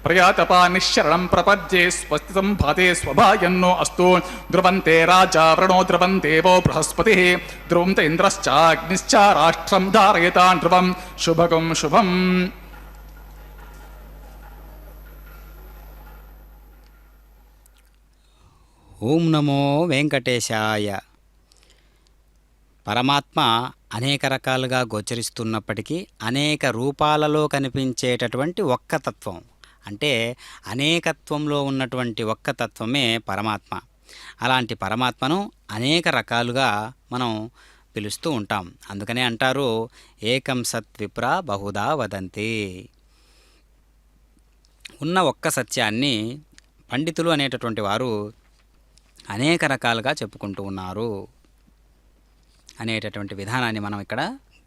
ప్రయాతపా నిశ్శరణం ప్రపద్యే స్వస్తి సంభాతే స్వభాయన్నో అస్తు ధ్రువంతే రాజా వృణో ధ్రువం దేవో బృహస్పతి ధ్రువం త ఇంద్రశ్చాగ్నిశ్చ రాష్ట్రం ధారయతాన్ ధ్రువం శుభగం శుభం.
ఓం నమో వెంకటేశాయ. పరమాత్మ అనేక రకాలుగా గోచరిస్తున్నప్పటికీ అనేక రూపాలలో కనిపించేటటువంటి ఒక్క తత్వం, అంటే అనేకత్వంలో ఉన్నటువంటి ఒక్క తత్వమే పరమాత్మ. అలాంటి పరమాత్మను అనేక రకాలుగా మనం పిలుస్తూ ఉంటాం. అందుకనే అంటారు ఏకం సత్ విప్ర బహుదా వదంతి. ఉన్న ఒక్క సత్యాన్ని పండితులు అనేటటువంటి వారు అనేక రకాలుగా చెప్పుకుంటూ ఉన్నారు అనేటటువంటి విధానాన్ని మనం ఇక్కడ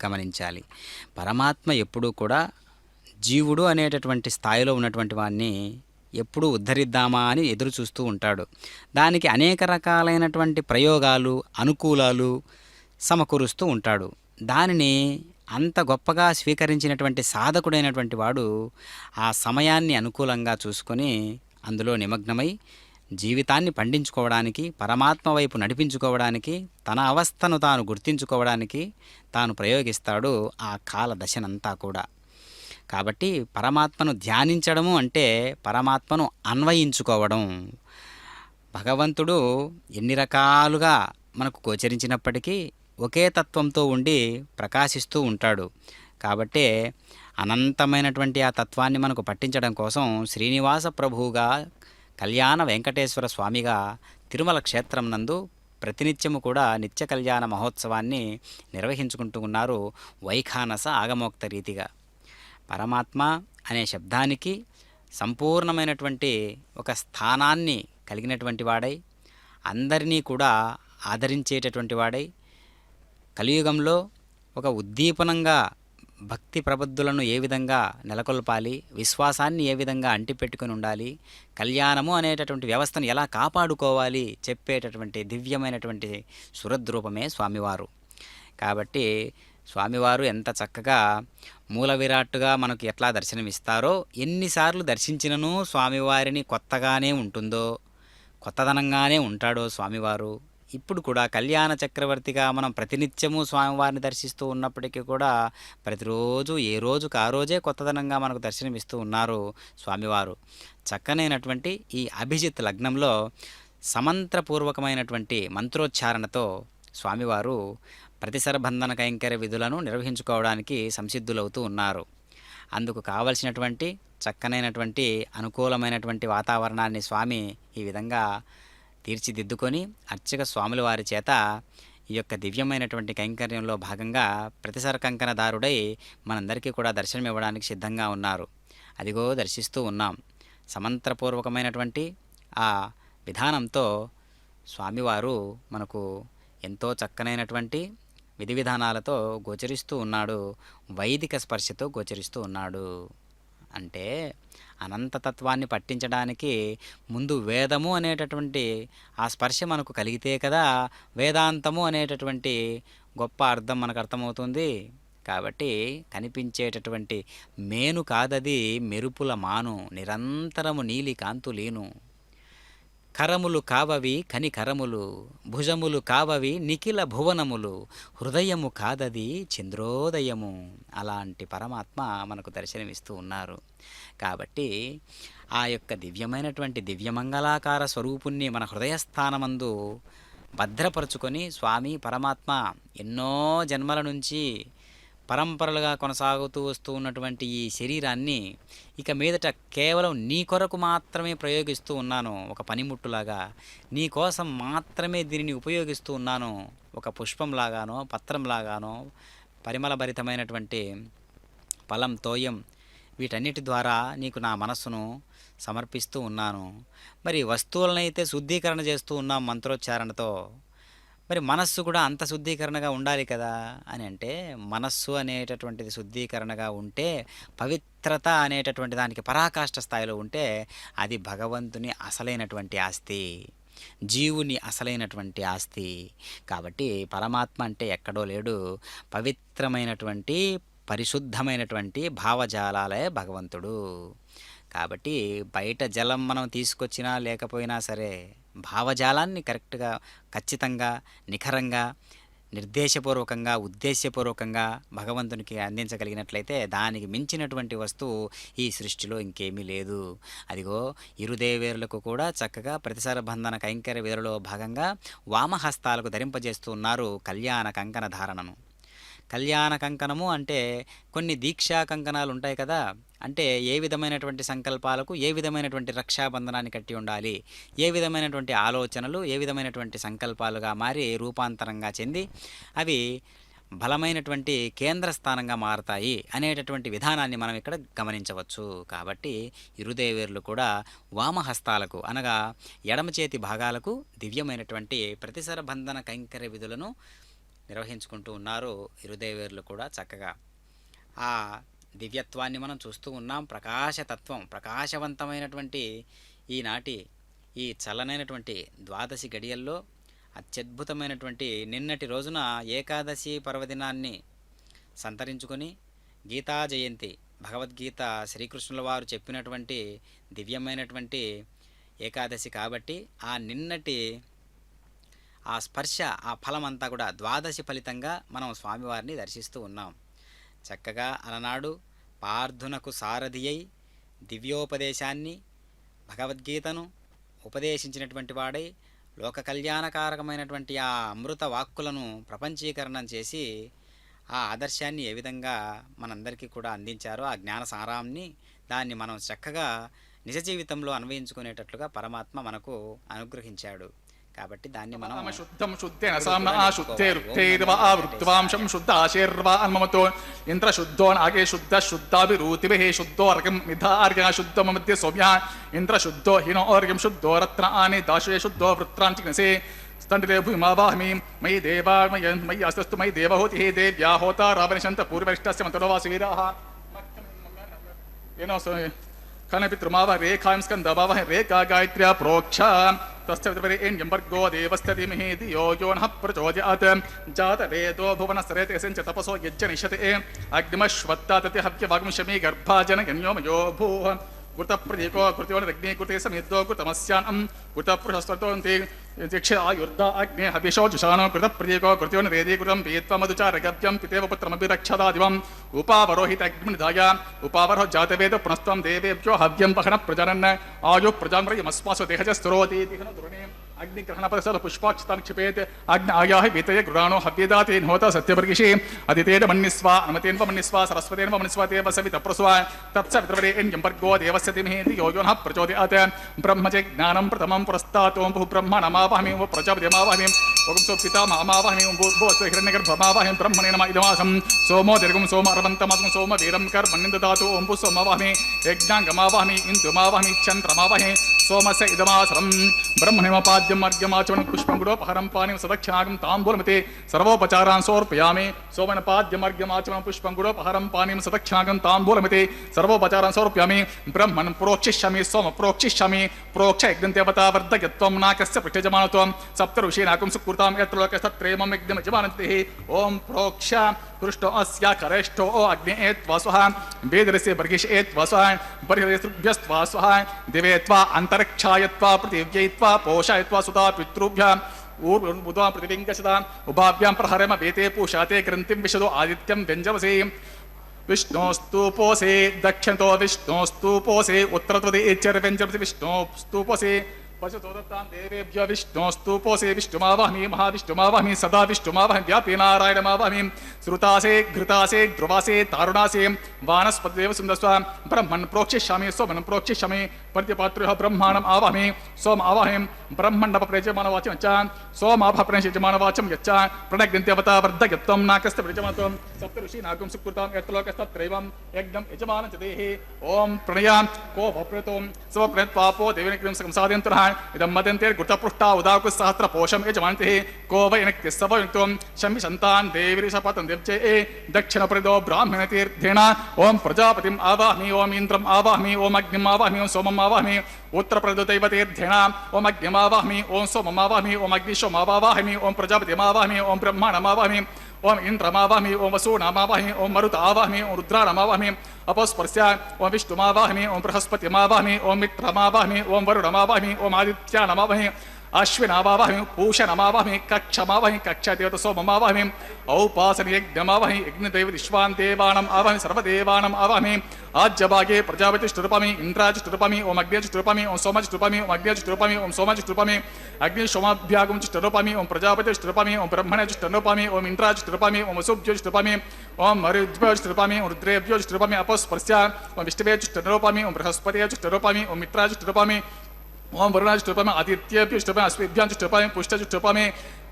గమనించాలి. పరమాత్మ ఎప్పుడూ కూడా జీవుడు అనేటటువంటి స్థాయిలో ఉన్నటువంటి వాడిని ఎప్పుడు ఉద్ధరిద్దామా అని ఎదురు చూస్తూ ఉంటాడు. దానికి అనేక రకాలైనటువంటి ప్రయోగాలు, అనుకూలాలు సమకూరుస్తూ ఉంటాడు. దానిని అంత గొప్పగా స్వీకరించినటువంటి సాధకుడైనటువంటి వాడు ఆ సమయాన్ని అనుకూలంగా చూసుకొని అందులో నిమగ్నమై జీవితాన్ని పండించుకోవడానికి, పరమాత్మ వైపు నడిపించుకోవడానికి, తన అవస్థను తాను గుర్తించుకోవడానికి తాను ప్రయోగిస్తాడు ఆ కాల దశనంతా కూడా. కాబట్టి పరమాత్మను ధ్యానించడము అంటే పరమాత్మను అన్వయించుకోవడం. భగవంతుడు ఎన్ని రకాలుగా మనకు గోచరించినప్పటికీ ఒకే తత్వంతో ఉండి ప్రకాశిస్తూ ఉంటాడు. కాబట్టే అనంతమైనటువంటి ఆ తత్వాన్ని మనకు పట్టించడం కోసం శ్రీనివాస ప్రభువుగా, కళ్యాణ వెంకటేశ్వర స్వామిగా తిరుమల క్షేత్రం నందు ప్రతినిత్యము కూడా నిత్య కళ్యాణ మహోత్సవాన్ని నిర్వహించుకుంటూ ఉన్నారు వైఖానస ఆగమోక్త రీతిగా. పరమాత్మ అనే శబ్దానికి సంపూర్ణమైనటువంటి ఒక స్థానాన్ని కలిగినటువంటి వాడై, అందరినీ కూడా ఆదరించేటటువంటి వాడై, కలియుగంలో ఒక ఉద్దీపనంగా భక్తి ప్రబుద్ధులను ఏ విధంగా నెలకొల్పాలి, విశ్వాసాన్ని ఏ విధంగా అంటిపెట్టుకుని ఉండాలి, కళ్యాణము అనేటటువంటి వ్యవస్థను ఎలా కాపాడుకోవాలి చెప్పేటటువంటి దివ్యమైనటువంటి సురద్రూపమే స్వామివారు. కాబట్టి స్వామివారు ఎంత చక్కగా మూల విరాట్టుగా మనకు ఎట్లా దర్శనమిస్తారో, ఎన్నిసార్లు దర్శించినను స్వామివారిని కొత్తగానే ఉంటుందో, కొత్తదనంగానే ఉంటాడో స్వామివారు. ఇప్పుడు కూడా కళ్యాణ చక్రవర్తిగా మనం ప్రతినిత్యము స్వామివారిని దర్శిస్తూ ఉన్నప్పటికీ కూడా ప్రతిరోజు ఏ రోజుకు ఆ రోజే కొత్తదనంగా మనకు దర్శనమిస్తూ ఉన్నారు స్వామివారు. చక్కనైనటువంటి ఈ అభిజిత్ లగ్నంలో సమంత్రపూర్వకమైనటువంటి మంత్రోచ్చారణతో స్వామివారు ప్రతిసరబంధన కైంకర్య విధులను నిర్వహించుకోవడానికి సంసిద్ధులవుతూ ఉన్నారు. అందుకు కావలసినటువంటి చక్కనైనటువంటి అనుకూలమైనటువంటి వాతావరణాన్ని స్వామి ఈ విధంగా తీర్చిదిద్దుకొని అర్చక స్వాముల వారి చేత ఈ యొక్క దివ్యమైనటువంటి కైంకర్యంలో భాగంగా ప్రతిసర కంకణదారుడై మనందరికీ కూడా దర్శనం ఇవ్వడానికి సిద్ధంగా ఉన్నారు. అదిగో దర్శిస్తూ ఉన్నాం. సమంత్రపూర్వకమైనటువంటి ఆ విధానంతో స్వామివారు మనకు ఎంతో చక్కనైనటువంటి విధి విధానాలతో గోచరిస్తూ ఉన్నాడు, వైదిక స్పర్శతో గోచరిస్తూ ఉన్నాడు. అంటే అనంతతత్వాన్ని పట్టించడానికి ముందు వేదము అనేటటువంటి ఆ స్పర్శ మనకు కలిగితే కదా వేదాంతము అనేటటువంటి గొప్ప అర్థం మనకు అర్థమవుతుంది. కాబట్టి కనిపించేటటువంటి మేను కాదది మెరుపుల మాను, నిరంతరము నీలి కాంతులీను. కరములు కావవి కని కరములు, భుజములు కావవి నిఖిల భువనములు, హృదయము కాదది చంద్రోదయము. అలాంటి పరమాత్మ మనకు దర్శనమిస్తూ ఉన్నారు. కాబట్టి ఆ యొక్క దివ్యమైనటువంటి దివ్యమంగళాకార స్వరూపుణ్ణి మన హృదయస్థానమందు భద్రపరుచుకొని స్వామి పరమాత్మ ఎన్నో జన్మల నుంచి పరంపరలుగా కొనసాగుతూ వస్తూ ఉన్నటువంటి ఈ శరీరాన్ని ఇక మీదట కేవలం నీ కొరకు మాత్రమే ప్రయోగిస్తూ ఉన్నాను, ఒక పనిముట్టులాగా నీ కోసం మాత్రమే దీనిని ఉపయోగిస్తూ ఉన్నాను, ఒక పుష్పంలాగానో పత్రంలాగానో పరిమళభరితమైనటువంటి ఫలం తోయం వీటన్నిటి ద్వారా నీకు నా మనస్సును సమర్పిస్తూ ఉన్నాను. మరి వస్తువులనైతే శుద్ధీకరణ చేస్తూ ఉన్నాం మంత్రోచ్చారణతో, మరి మనస్సు కూడా అంత శుద్ధీకరణగా ఉండాలి కదా అని అంటే, మనస్సు అనేటటువంటిది శుద్ధీకరణగా ఉంటే, పవిత్రత అనేటటువంటి దానికి పరాకాష్ఠ స్థాయిలో ఉంటే అది భగవంతుని అసలైనటువంటి ఆస్తి, జీవుని అసలైనటువంటి ఆస్తి. కాబట్టి పరమాత్మ అంటే ఎక్కడో లేడు, పవిత్రమైనటువంటి పరిశుద్ధమైనటువంటి భావజాలాలే భగవంతుడు. కాబట్టి బయట జలం మనం తీసుకొచ్చినా లేకపోయినా సరే భావజాలాన్ని కరెక్ట్గా, ఖచ్చితంగా, నిఖరంగా, నిర్దేశపూర్వకంగా, ఉద్దేశ్యపూర్వకంగా భగవంతునికి అందించగలిగినట్లయితే దానికి మించినటువంటి వస్తువు ఈ సృష్టిలో ఇంకేమీ లేదు. అదిగో ఇరుదేవేరులకు కూడా చక్కగా ప్రతిసార బంధన కైంకర్య విధులలో భాగంగా వామహస్తాలకు ధరింపజేస్తూ ఉన్నారు కళ్యాణ కంకణ ధారణను. కళ్యాణ కంకణము అంటే కొన్ని దీక్షా కంకణాలు ఉంటాయి కదా, అంటే ఏ విధమైనటువంటి సంకల్పాలకు ఏ విధమైనటువంటి రక్షాబంధనాన్ని కట్టి ఉండాలి, ఏ విధమైనటువంటి ఆలోచనలు ఏ విధమైనటువంటి సంకల్పాలుగా మారి రూపాంతరంగా చెంది అవి బలమైనటువంటి కేంద్రస్థానంగా మారతాయి అనేటటువంటి విధానాన్ని మనం ఇక్కడ గమనించవచ్చు. కాబట్టి ఇరుదేవేర్లు కూడా వామహస్తాలకు అనగా ఎడమ చేతి భాగాలకు దివ్యమైనటువంటి ప్రతిసర బంధన కైంకర్య విధులను నిర్వహించుకుంటూ ఉన్నారు ఇరుదేవేర్లు కూడా చక్కగా. ఆ దివ్యత్వాన్ని మనం చూస్తూ ఉన్నాం. ప్రకాశతత్వం, ప్రకాశవంతమైనటువంటి ఈనాటి ఈ చల్లనైనటువంటి ద్వాదశి గడియల్లో అత్యద్భుతమైనటువంటి నిన్నటి రోజున ఏకాదశి పర్వదినాన్ని సంతరించుకొని గీతా జయంతి, భగవద్గీత శ్రీకృష్ణుల వారు చెప్పినటువంటి దివ్యమైనటువంటి ఏకాదశి కాబట్టి ఆ నిన్నటి ఆ స్పర్శ, ఆ ఫలమంతా కూడా ద్వాదశి ఫలితంగా మనం స్వామివారిని దర్శిస్తూ ఉన్నాం. చక్కగా అలనాడు పార్థునకు సారథి అయి దివ్యోపదేశాన్ని, భగవద్గీతను ఉపదేశించినటువంటి వాడై లోక కళ్యాణకారకమైనటువంటి ఆ అమృత వాక్కులను ప్రపంచీకరణం చేసి ఆ ఆదర్శాన్ని ఏ విధంగా మనందరికీ కూడా అందించారో ఆ జ్ఞాన సారాన్ని, దాన్ని మనం చక్కగా నిజ జీవితంలో అన్వయించుకునేటట్లుగా పరమాత్మ మనకు అనుగ్రహించాడు. కాబట్టి దాన్ని మనం
శుద్ధం శుద్ధేన సామ్నా శుద్ధేరుక్తైర్వా వృత్వాంశం శుద్ధ ఆశైర్వా అన్మమతో ఇంద్ర శుద్ధో నాగే శుద్ధ శుద్ధాభిరూతిభిః శుద్ధో అర్ఘం నిధార్య శుద్ధ మధ్య సౌమ్య ఇంద్ర శుద్ధో హినోర్ఘం శుద్ధో రత్నాని దాశే శుద్ధో వృత్రాంచిగ్నసే स्तंडे भूमावाहमी मयि देवा मयि अस्तस्तु मयि देवहूति हे देव्या होता रावनिशंत पूर्वरिष्टस्य मंत्रोवासवीराः येनो खनपितृमाव रेखां स्कन्दभावः रेखा गायत्र्या प्रोक्षा तस्य वितरेण्यं वर्गो देवस्य धीमहि धियो यो नः प्रचोदयात् जातवेदो भुवनसरेतयस्य च तपसो यज्ञनिषते अग्निमश्वत्ता तत्यहव्यवाग्मिषमी गर्भाजनयन्यो मयो भूः कृतप्रतीको कृत्योरग्नि कृते समिद्धो कृतमस्यान् कृतपुरुषस्तोन्ति दीक्ष आयुर्दा अग्ने हविषो जुषानो कृतप्रतीको कृत्योरेदी कृतं पीत्वा मधुचारगव्यं पितेव पुत्रमभिरक्षदा दिवम् उपावरोहित अग्निनिधाय उपावरो जातवेद पुनस्त्वं देवेभ्यो हव्यं वहन प्रजनन् आयुः प्रजामृयमस्मासु देहजस्तुरोति दिहन दुर्णे अग्निग्रहण परिसर पुष्पाक्षतान् क्षिपेत् अग्न आयाहि वीतये गृहाणो हव्यदातेन होता सत्यवर्गिषे अदितेन मन्निस्वा अनुमतेन मन्निस्वा सरस्वतेन मन्निस्वा देव सवित प्रसवा तत्सवितरेण्यं वर्गो देवस्य धीमहि धियो यो नः प्रचोदयात् ब्रह्मजे ज्ञानं प्रथमं पुरस्तात् ओं ब्रह्मणमावाहमि ओं प्रजापतिमावाहमि ओं पितामहमावाहमि ओं भूर्भुवस्सुः हिरण्यगर्भमावाहमि ब्रह्मणे नमः इदमासं सोमो दीर्घं सोम अर्वन्तमासं सोम वीरं कर्मण्यं ददातु ओं सोममावाहमि यज्ञाङ्गमावाहमि इन्दुमावाहमि चन्द्रमावाहमि सोमस्य इदमासनं ब्रह्मणेमपाद्यं अर्घ्यमाचमनं पुष्पं गुडोपहरं पानीं सदक्षिणागं ताम्बूलमिति सर्वोपचारान् समर्पयामि सोमनपाद्यम् अर्घ्यमाचमनं पुष्पं गुडोपहरं पानीं सदक्षिणागं ताम्बूलमिति सर्वोपचारान् समर्पयामि ब्रह्मन् प्रोक्षिष्यामि सोम प्रोक्षिष्यामि प्रोक्ष यज्ञदेवता वर्धयत्वं नाकस्य पृष्ठजमानत्वं सप्तऋषीनाकं सुकृतां यत्र लोकस्तत्रेमं यज्ञमजमानतिः ओं प्रोक्ष कृष्णो अस्या करेष्ठो ओ अग्ने एत्वा स्वाहा वेदरस्य बर्हिष एत्वा स्वाहा बर्हिर्भ्यस्त्वा स्वाहा दिवेत्वा अन्तरिक्षायत्वा पृथिव्यैत्वा पोषयत्वा सुता पितृभ्यः ऊर्ध्वा पृथिवीङ्गसदा उभाभ्यां प्रहरम वेते पूषाते ग्रन्थिं विशदो आदित्यं व्यञ्जवसे विष्णोस्तूपोसे दक्षिणतो विष्णोस्तूपोसे उत्तरत्वदेच्चर्व्यञ्जवसे विष्णोस्तूपोसे पशुतोदत्तां देवेभ्यो विष्णोस्तूपोसे विष्णुमावाहमि महाविष्णुमावाहमि सदा विष्णुमावाहमि व्यापी नारायणमावाहमि श्रुतासे घृतासे ध्रुवासे तारुणासे वानस्पतिदेव सुन्दस्व ब्रह्मन् प्रोक्षिष्यामि सोमन् प्रोक्षिष्यामि प्रतिपात्र्यः ब्रह्माणम् आवाहमि सोम आवाहमि ब्रह्मण्डपप्रयजमानवाचं च सोमाभप्रयजमानवाचं यच्च प्रणग्निदेवता वर्धयत्वं नाकस्य प्रयजमानत्वं सप्तऋषीनागं सुकृतां यत्रलोकस्तत्रैवं यज्ञं यजमानं च देहि ॐ प्रणयां को भप्रतो स्वप्रणत्वापो देवेन संसादयन्तरः इदं मदन्तेर्गुटपृष्ठा उदाकुसहस्रपोषं यजमानतिः को वै नक्तिस्सवयुक्तं शमिशन्तान् देवीरिषपतं देव्ये दक्षिणप्रदो ब्राह्मणतीर्थेन ॐ प्रजापतिम् आवाहमि ॐ इन्द्रम् आवाहमि ॐ अग्निम् आवाहमि ॐ सोमम् आवाहमि उत्तरप्रददैवतीर्थेन ॐ अग्निमावाहमि ॐ सोममावाहमि ॐ अग्निशोमावाहमि ॐ प्रजापतिमावाहमि ॐ ब्रह्माणमावाहमि ओम इंद्रमावाहमि ओम वसूनामावाहमि ओम मरुतावाहमि ओम रुद्राणमावाहमि अपस्पर्श्य ओम विष्णुमावाहमि ओम बृहस्पतिमावाहमि ओम मित्रमावाहमि ओम वरुणमावाहमि ओम आदित्यानमावाहमि अश्विनावाहमि पूषणमावाहमि कक्षमावाहमि कक्षदेवत सोममावाहमि औपासनयज्ञमावाहमि यज्ञदेव विश्वान् देवानाम् आवाहमि सर्वदेवानाम् आवाहमि आज्यभागे प्रजापतिष्टरूपामि इन्द्राजिष्टरूपामि ओम अग्निजिष्टरूपामि ओम सोमजिष्टरूपामि ओम अग्निजिष्टरूपामि ओम सोमजिष्टरूपामि अग्निशोमाभ्यागमजिष्टरूपामि ओम प्रजापतिष्टरूपामि ओम ब्रह्मणजिष्टरूपामि ओम इन्द्राजिष्टरूपामि ओम वसुभ्योजिष्टरूपामि ओम मरुद्भ्योजिष्टरूपामि ओम रुद्रेभ्योजिष्टरूपामि अपस्पर्श्य ओम विष्णुवेजिष्टरूपामि ओम बृहस्पतिजिष्टरूपामि ओम मित्राजिष्टरूपामि ओम वरुणाजिष्टरूपामि आदित्यभ्योजिष्टरूपामि अस्मिभ्याजिष्टरूपामि पुष्टजिष्टरूपामि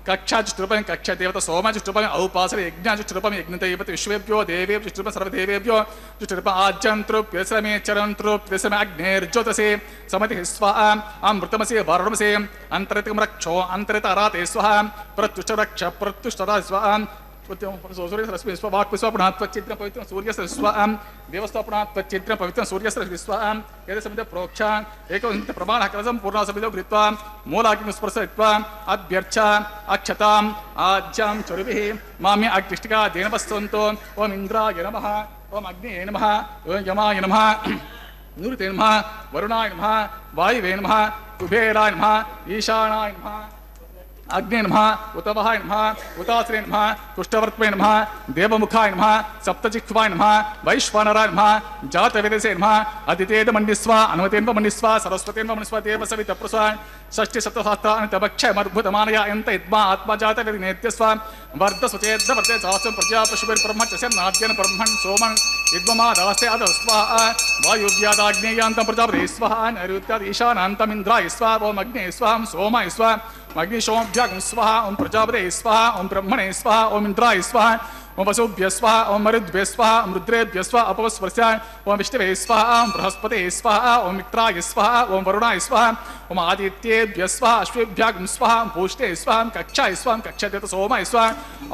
कक्षाजिष्टरूपामि कक्षदेवता सोमजिष्टरूपामि औपासने यज्ञाजिष्टरूपामि यज्ञदेवता विश्वेभ्यो देवेभ्योजिष्टरूपामि सर्वदेवेभ्यो जिष्टरूपामि आज्यन्तृप्यसमे चरन्तृप्यसमे अग्नेर्ज्योतसे समतिः स्वाहा अमृतमसे वरुणमसे अन्तरितमरक्षो अन्तरितराते स्वाहा प्रत्युष्टरक्ष प्रत्युष्टरा स्वाहा సూర్యస్వ విశ్వ వాక్ విశ్వ పునఃత్వచిత్ర పవిత్రం సూర్యస్వ విశ్వ దేవస్థ పునఃత్వచిత్ర పవిత్రం సూర్యస్వ విశ్వ ఏదసమిత ప్రోక్ష ఏకవంత ప్రమాణ కలసం పూర్ణసమితో కృత్వా మూలాగ్ని స్పర్శయిత్వా అభ్యర్చ అక్షతాం ఆజ్యాం చరుభిః మామ్య అగ్నిష్టికా దేనవస్తంతో ఓం ఇంద్రాయ నమః ఓం అగ్నియే నమః ఓం యమాయ నమః నూరితే నమః వరుణాయ నమః వాయువే నమః కుబేరాయ నమః ఈశానాయ నమః అగ్నే నమః ఉతవహాయ నమః ఉతాశ్రే నమః కుష్ఠవర్త్మే నమః దేవముఖాయ నమః సప్తజిహ్వాయ నమః వైశ్వానరాయ నమః జాతవేదసే నమః అదితేద మండిస్వ అనుమతేన్వ మండిస్వ సరస్వతేన్వ మండిస్వ దేవ సవిత ప్రసవ షష్ఠి సప్తసహస్రాన్ని తభక్షయమద్భుతమానయ ఎంత యద్మా ఆత్మజాతవేది నేత్యస్వ వర్ధ సుచేద్ద వర్ధే సహస్రం ప్రజా పశుభిర్బ్రహ్మచస్య నాద్యన్ బ్రహ్మణ్ సోమన్ యద్మమా దాస్తే అదస్వాహ వాయువ్యాదాగ్నేయాంతం ప్రజాపతే స్వాహ నైరుత్యాద్ ఈశానాంతమింద్రాయ స్వాహ ఓం అగ్నే స్వాహం సోమాయ స్వాహ అగ్నిశోభ్యాగం స్వాహ ఓం ప్రజాపతే స్వాహ ఓం బ్రహ్మణే స్వాహ ఓం ఇంద్రాయ స్వాహ ఓం వసుభ్య స్వాహ ఓం మరుద్భ్య స్వాహ ఓం రుద్రేభ్య స్వాహ అపవస్వర్స్య ఓం విష్ణవే స్వాహ ఓం బృహస్పతే స్వాహ ఓం మిత్రాయ స్వాహ ఓం వరుణాయ స్వాహ ఓం ఆదిత్యేభ్య స్వాహ అశ్వేభ్యాగం స్వాహ ఓం పూష్టే స్వాహ కక్షాయ స్వాహ కక్షదేత సోమాయ స్వాహ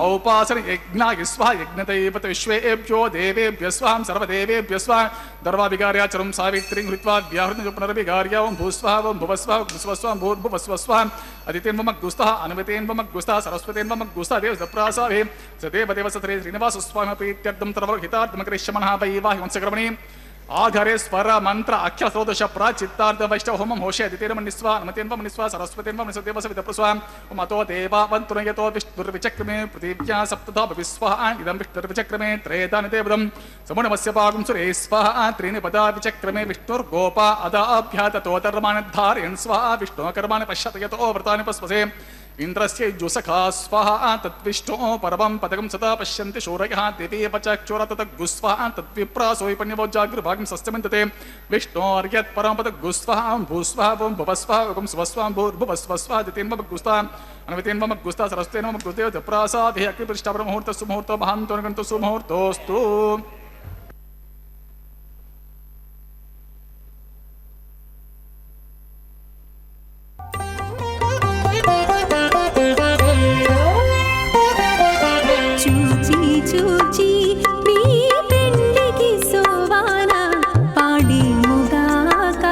ఔపాసన యజ్ఞాయ స్వాహ యజ్ఞదైవత విశ్వేభ్యో దేవేభ్య స్వాహ సర్వదేవేభ్య స్వాహ దర్వాభిగార్యాచరం సావిత్రిం హృత్వా వ్యాహృత పునరభిగార్య ఓం భూస్వాహ ఓం భువస్వాహ భుస్వస్వాహ భూర్భువస్వస్వాహ అదితేన్వమగ్గుస్తః అనుమతేన్వమగ్గుస్తః సరస్వతేన్వమగ్గుస్తః దేవసప్రాసాభే సదేవ సతరే శ్రీనివాసస్వామి ప్రీత్యర్థం తరవహితార్థమకరిష్యమనః వైవాహి వంశక్రమణి ఆఘరే స్వర మంత్ర అఖ్య సోదశ ప్రాచిత్తార్థ వైష్ణవ హోమం హోషే అదితేన్వమనిస్వ అనుమతేన్వమనిస్వ సరస్వతేన్వమనిస్వ దేవ సవిత ప్రస్వ మతో దేవావంతునయతో విష్ణుర్విచక్రమే పృథివ్యా సప్తథా భవిస్వ ఇదం విష్ణుర్విచక్రమే త్రేతాని దేవదం సమునమస్య పాగం సురే స్వాహ త్రీని పదా విచక్రమే విష్ణుర్గోప అదాభ్యాతతోధర్మాణధారయన్ స్వాహ విష్ణు కర్మాణి పశ్యత యతో వ్రతాని పస్పసే ఇంద్రస్య యుసఖా స్వాహ తద్విష్ణో పరమం పదకం సదా పశ్యంతి శూరయః దేవీపచక్షుర తద్గుస్వాహ తద్విప్రాసో విపణ్యవోజాగ్రభాగం సస్యమంతతే విష్ణోర్యత్ పరమం పదగుస్వాహ భూస్వాహ ఓం భువస్వాహ ఓం స్వస్వాహ భూర్భువస్వస్వాహ దితేన్వమగ్గుస్వాహ అనుమతేన్వమగ్గుస్వాహ సరస్వతేన్వమగ్గుస్తేవ దప్రాసాదే అగ్నిపృష్ఠాపరముహూర్త సుముహూర్తో మహాంతో గంతో సుముహూర్తోస్తు
చూచి మీ పెండికి సోవాన పాడిముగాక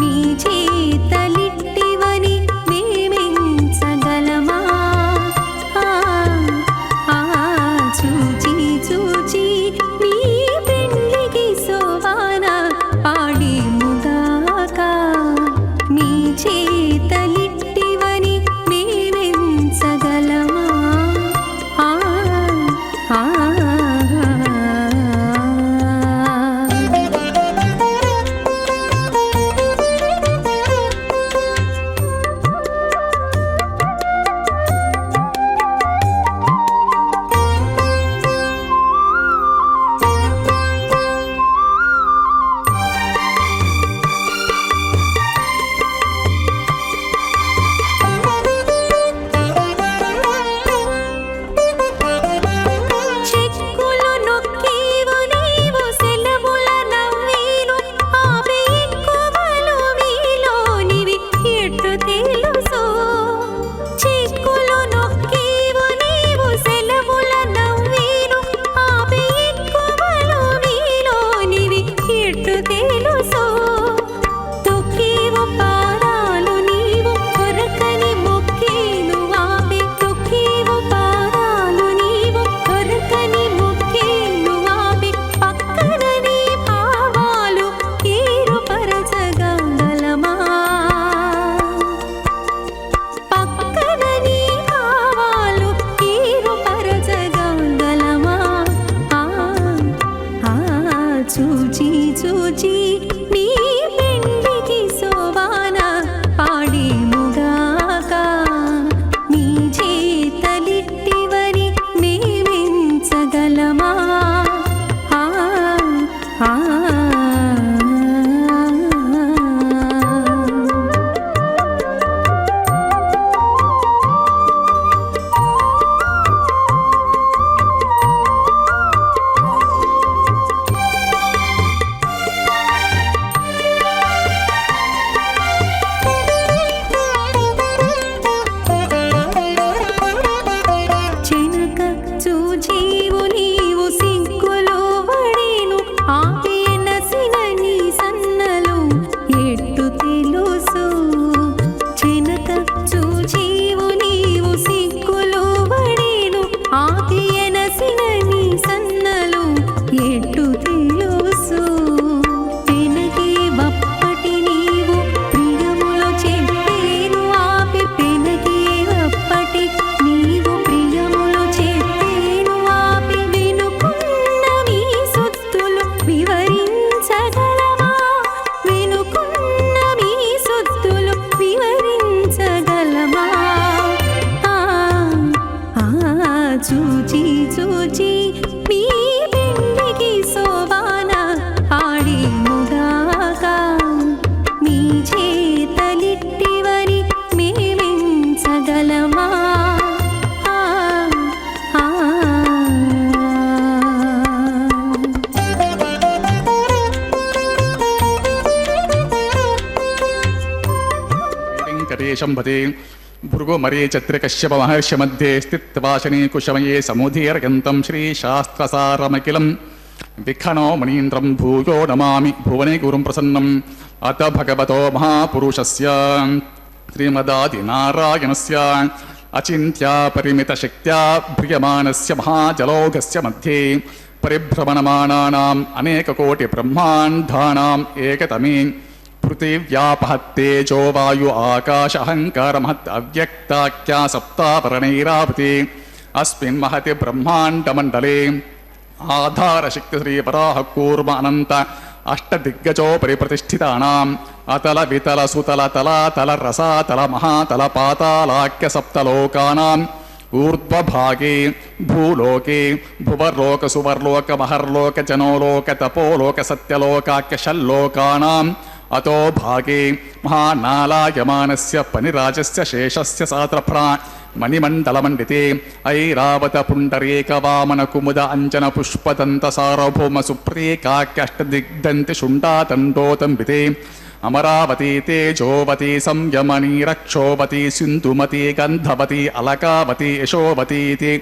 మీ చేతలిట్టివని మేమెంచగలమా చూచి మీ పెండికి సోవాన పాడిముగాక మీ చేతలిట్టివని మేమెంచగలమా చూచేవు నీవు సిగ్గులు వడేను ఆపేనసిన నీ సన్నలు ఎట్టు తెలుసు చెనక చూచేవు నీవు సిగ్గులు వడేను ఆపేనసిన నీ సన్నలు ఎట్టు తెలుసు పెనగే వప్పటి నీవు ప్రియములో చెప్పేను ఆపి పెనగే వప్పటి నీవు ప్రియములో చెప్పేను ఆపి వెనుకున్న మీ సొత్తులు వివరించగలవా వెనుకున్న మీ సొత్తులు వివరించగలవా చూచి చూచి మీ పెండికి శోభాన ఆడేముగాక మీ చేతలిట్టివని మేమెంచగలమా
వెంకటేశం భతే భృగుమరే చత్రికశ్యప మహర్షి మధ్యే స్థిత్వాశనే కుశమయే సముదీర్యంతం శ్రీశాస్త్రసారమఖిలం విఖనో మునీంద్రం భూయో నమామి భువనే గురుం ప్రసన్నం అత భగవతో మహాపురుషస్య శ్రీమదాదినారాయణస్య అచింత్యా పరిమితశక్త్యా భ్రియమానస్య మహాజలౌఘస్య మధ్యే పరిభ్రమణమానానాం అనేకకోటి బ్రహ్మాండానాం ఏకతమే పృథివ్యాపహత్తేజో వాయు ఆకాశ అహంకార మహత్ అవ్యక్తాఖ్యా సప్తావరణైరావతి అస్మిన్ మహతి బ్రహ్మాండమండలే ఆధారశక్తి శ్రీ వరాహ కూర్మ అనంత అష్టదిగ్గజోపరి ప్రతిష్ఠితానాం అతల వితల సుతల తలాతల రసాతల మహాతల పాతాళాఖ్య సప్తలోకానాం ఊర్ధ్వభాగే భూలోకే భువర్లోక సువర్లోక మహర్లోక జనోలోక తపోలోక సత్యలోకాఖ్య షల్లోకానాం అతో భాగే మహానాలాయమానస్య పనిరాజస్య శేషస్య సాత్రఫ్రా మణిమండలమండితే ఐరావత పుండరీక వామన కుముద అంజన పుష్పదంత సార్వభౌమ సుప్రీకాఖ్యష్టదిగ్ధంతి శుండాతండోతంబితే అమరావతి తేజోవతి సంయమనీ రక్షోవతి సింధుమతి గంధవతి అలకావతి యశోవతీతి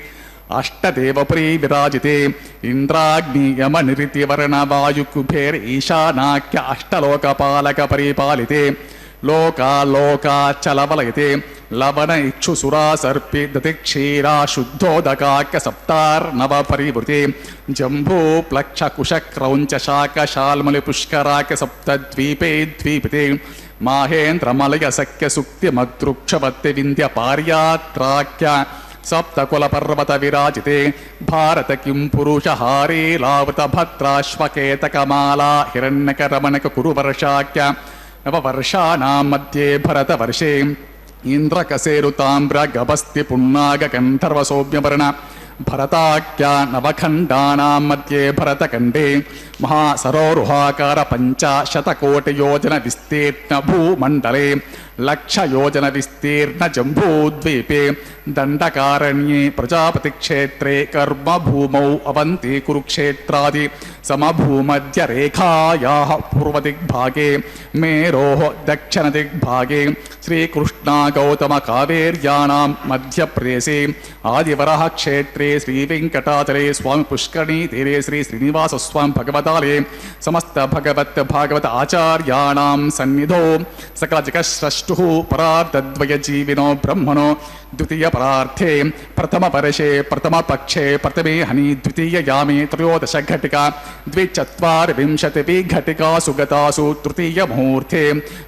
అష్టదేవపురీ విరాజితే ఇంద్రాగ్నియమ నిరితివర్ణ వాయుకుభేర్ ఈశానాఖ్య అష్టలోకపాలక పరిపాలితే లోకాలోకాచలవలయతే లవణ ఇక్షుసురా సర్పి దతిక్షీరా శుద్ధోదకాఖ్య సప్తార్నవ పరివృతే జంబూ ప్లక్ష కుశ క్రౌంచ శాక శాల్మలి పుష్కరాఖ్య సప్తద్వీపే ద్వీపితే మాహేంద్రమలయ సఖ్య సుక్తి మద్రుక్షవత్తి వింధ్య పార్యాత్రాఖ్య సప్తకుల పర్వత విరాజితే భారత కిం పురుషహారీ లావృత భద్రాశ్వకేతకమాలా హిరణ్యకరమణక కురువర్షాఖ్య నవవర్షాణాం మధ్యే భరతవర్షే ఇంద్రకసేరుతాంబ్ర గభస్తి పున్నాగ గంధర్వ సౌమ్యవర్ణ భరతాఖ్యా నవఖండానాం మధ్యే భరతఖండే మహాసరోరుహాకార పంచాశతకోటియోజన విస్తీర్ణ భూమండలే లక్షయోజన విస్తీర్ణ జంబూద్వీపే దండకారణ్యే ప్రజాపతి క్షేత్రే కర్మభూమౌ అవంతి కురుక్షేత్రాది సమభూమధ్య రేఖాయాః పూర్వదిగ్భాగే మేరోః దక్షిణదిగ్భాగే శ్రీకృష్ణా గౌతమ కావేర్యానాం మధ్యప్రదేశే ఆదివరః క్షేత్రే శ్రీవేంకటాచలే స్వామి పుష్కరిణీ తీరే శ్రీ శ్రీనివాస స్వామి భగవతాలే సమస్త భాగవత ఆచార్యాణాం సన్నిధో సకల జగత్స్రష్టుః పరార్ధద్వయ జీవినో బ్రహ్మణో ద్వితీయ పరార్థే ప్రథమ వర్షే ప్రథమ పక్షే ప్రథమే హని ద్వితీయ యామే త్రయోదశ ఘటికా ద్విచత్వారింశతి ఘటికాసు గతాసు తృతీయ ముహూర్తే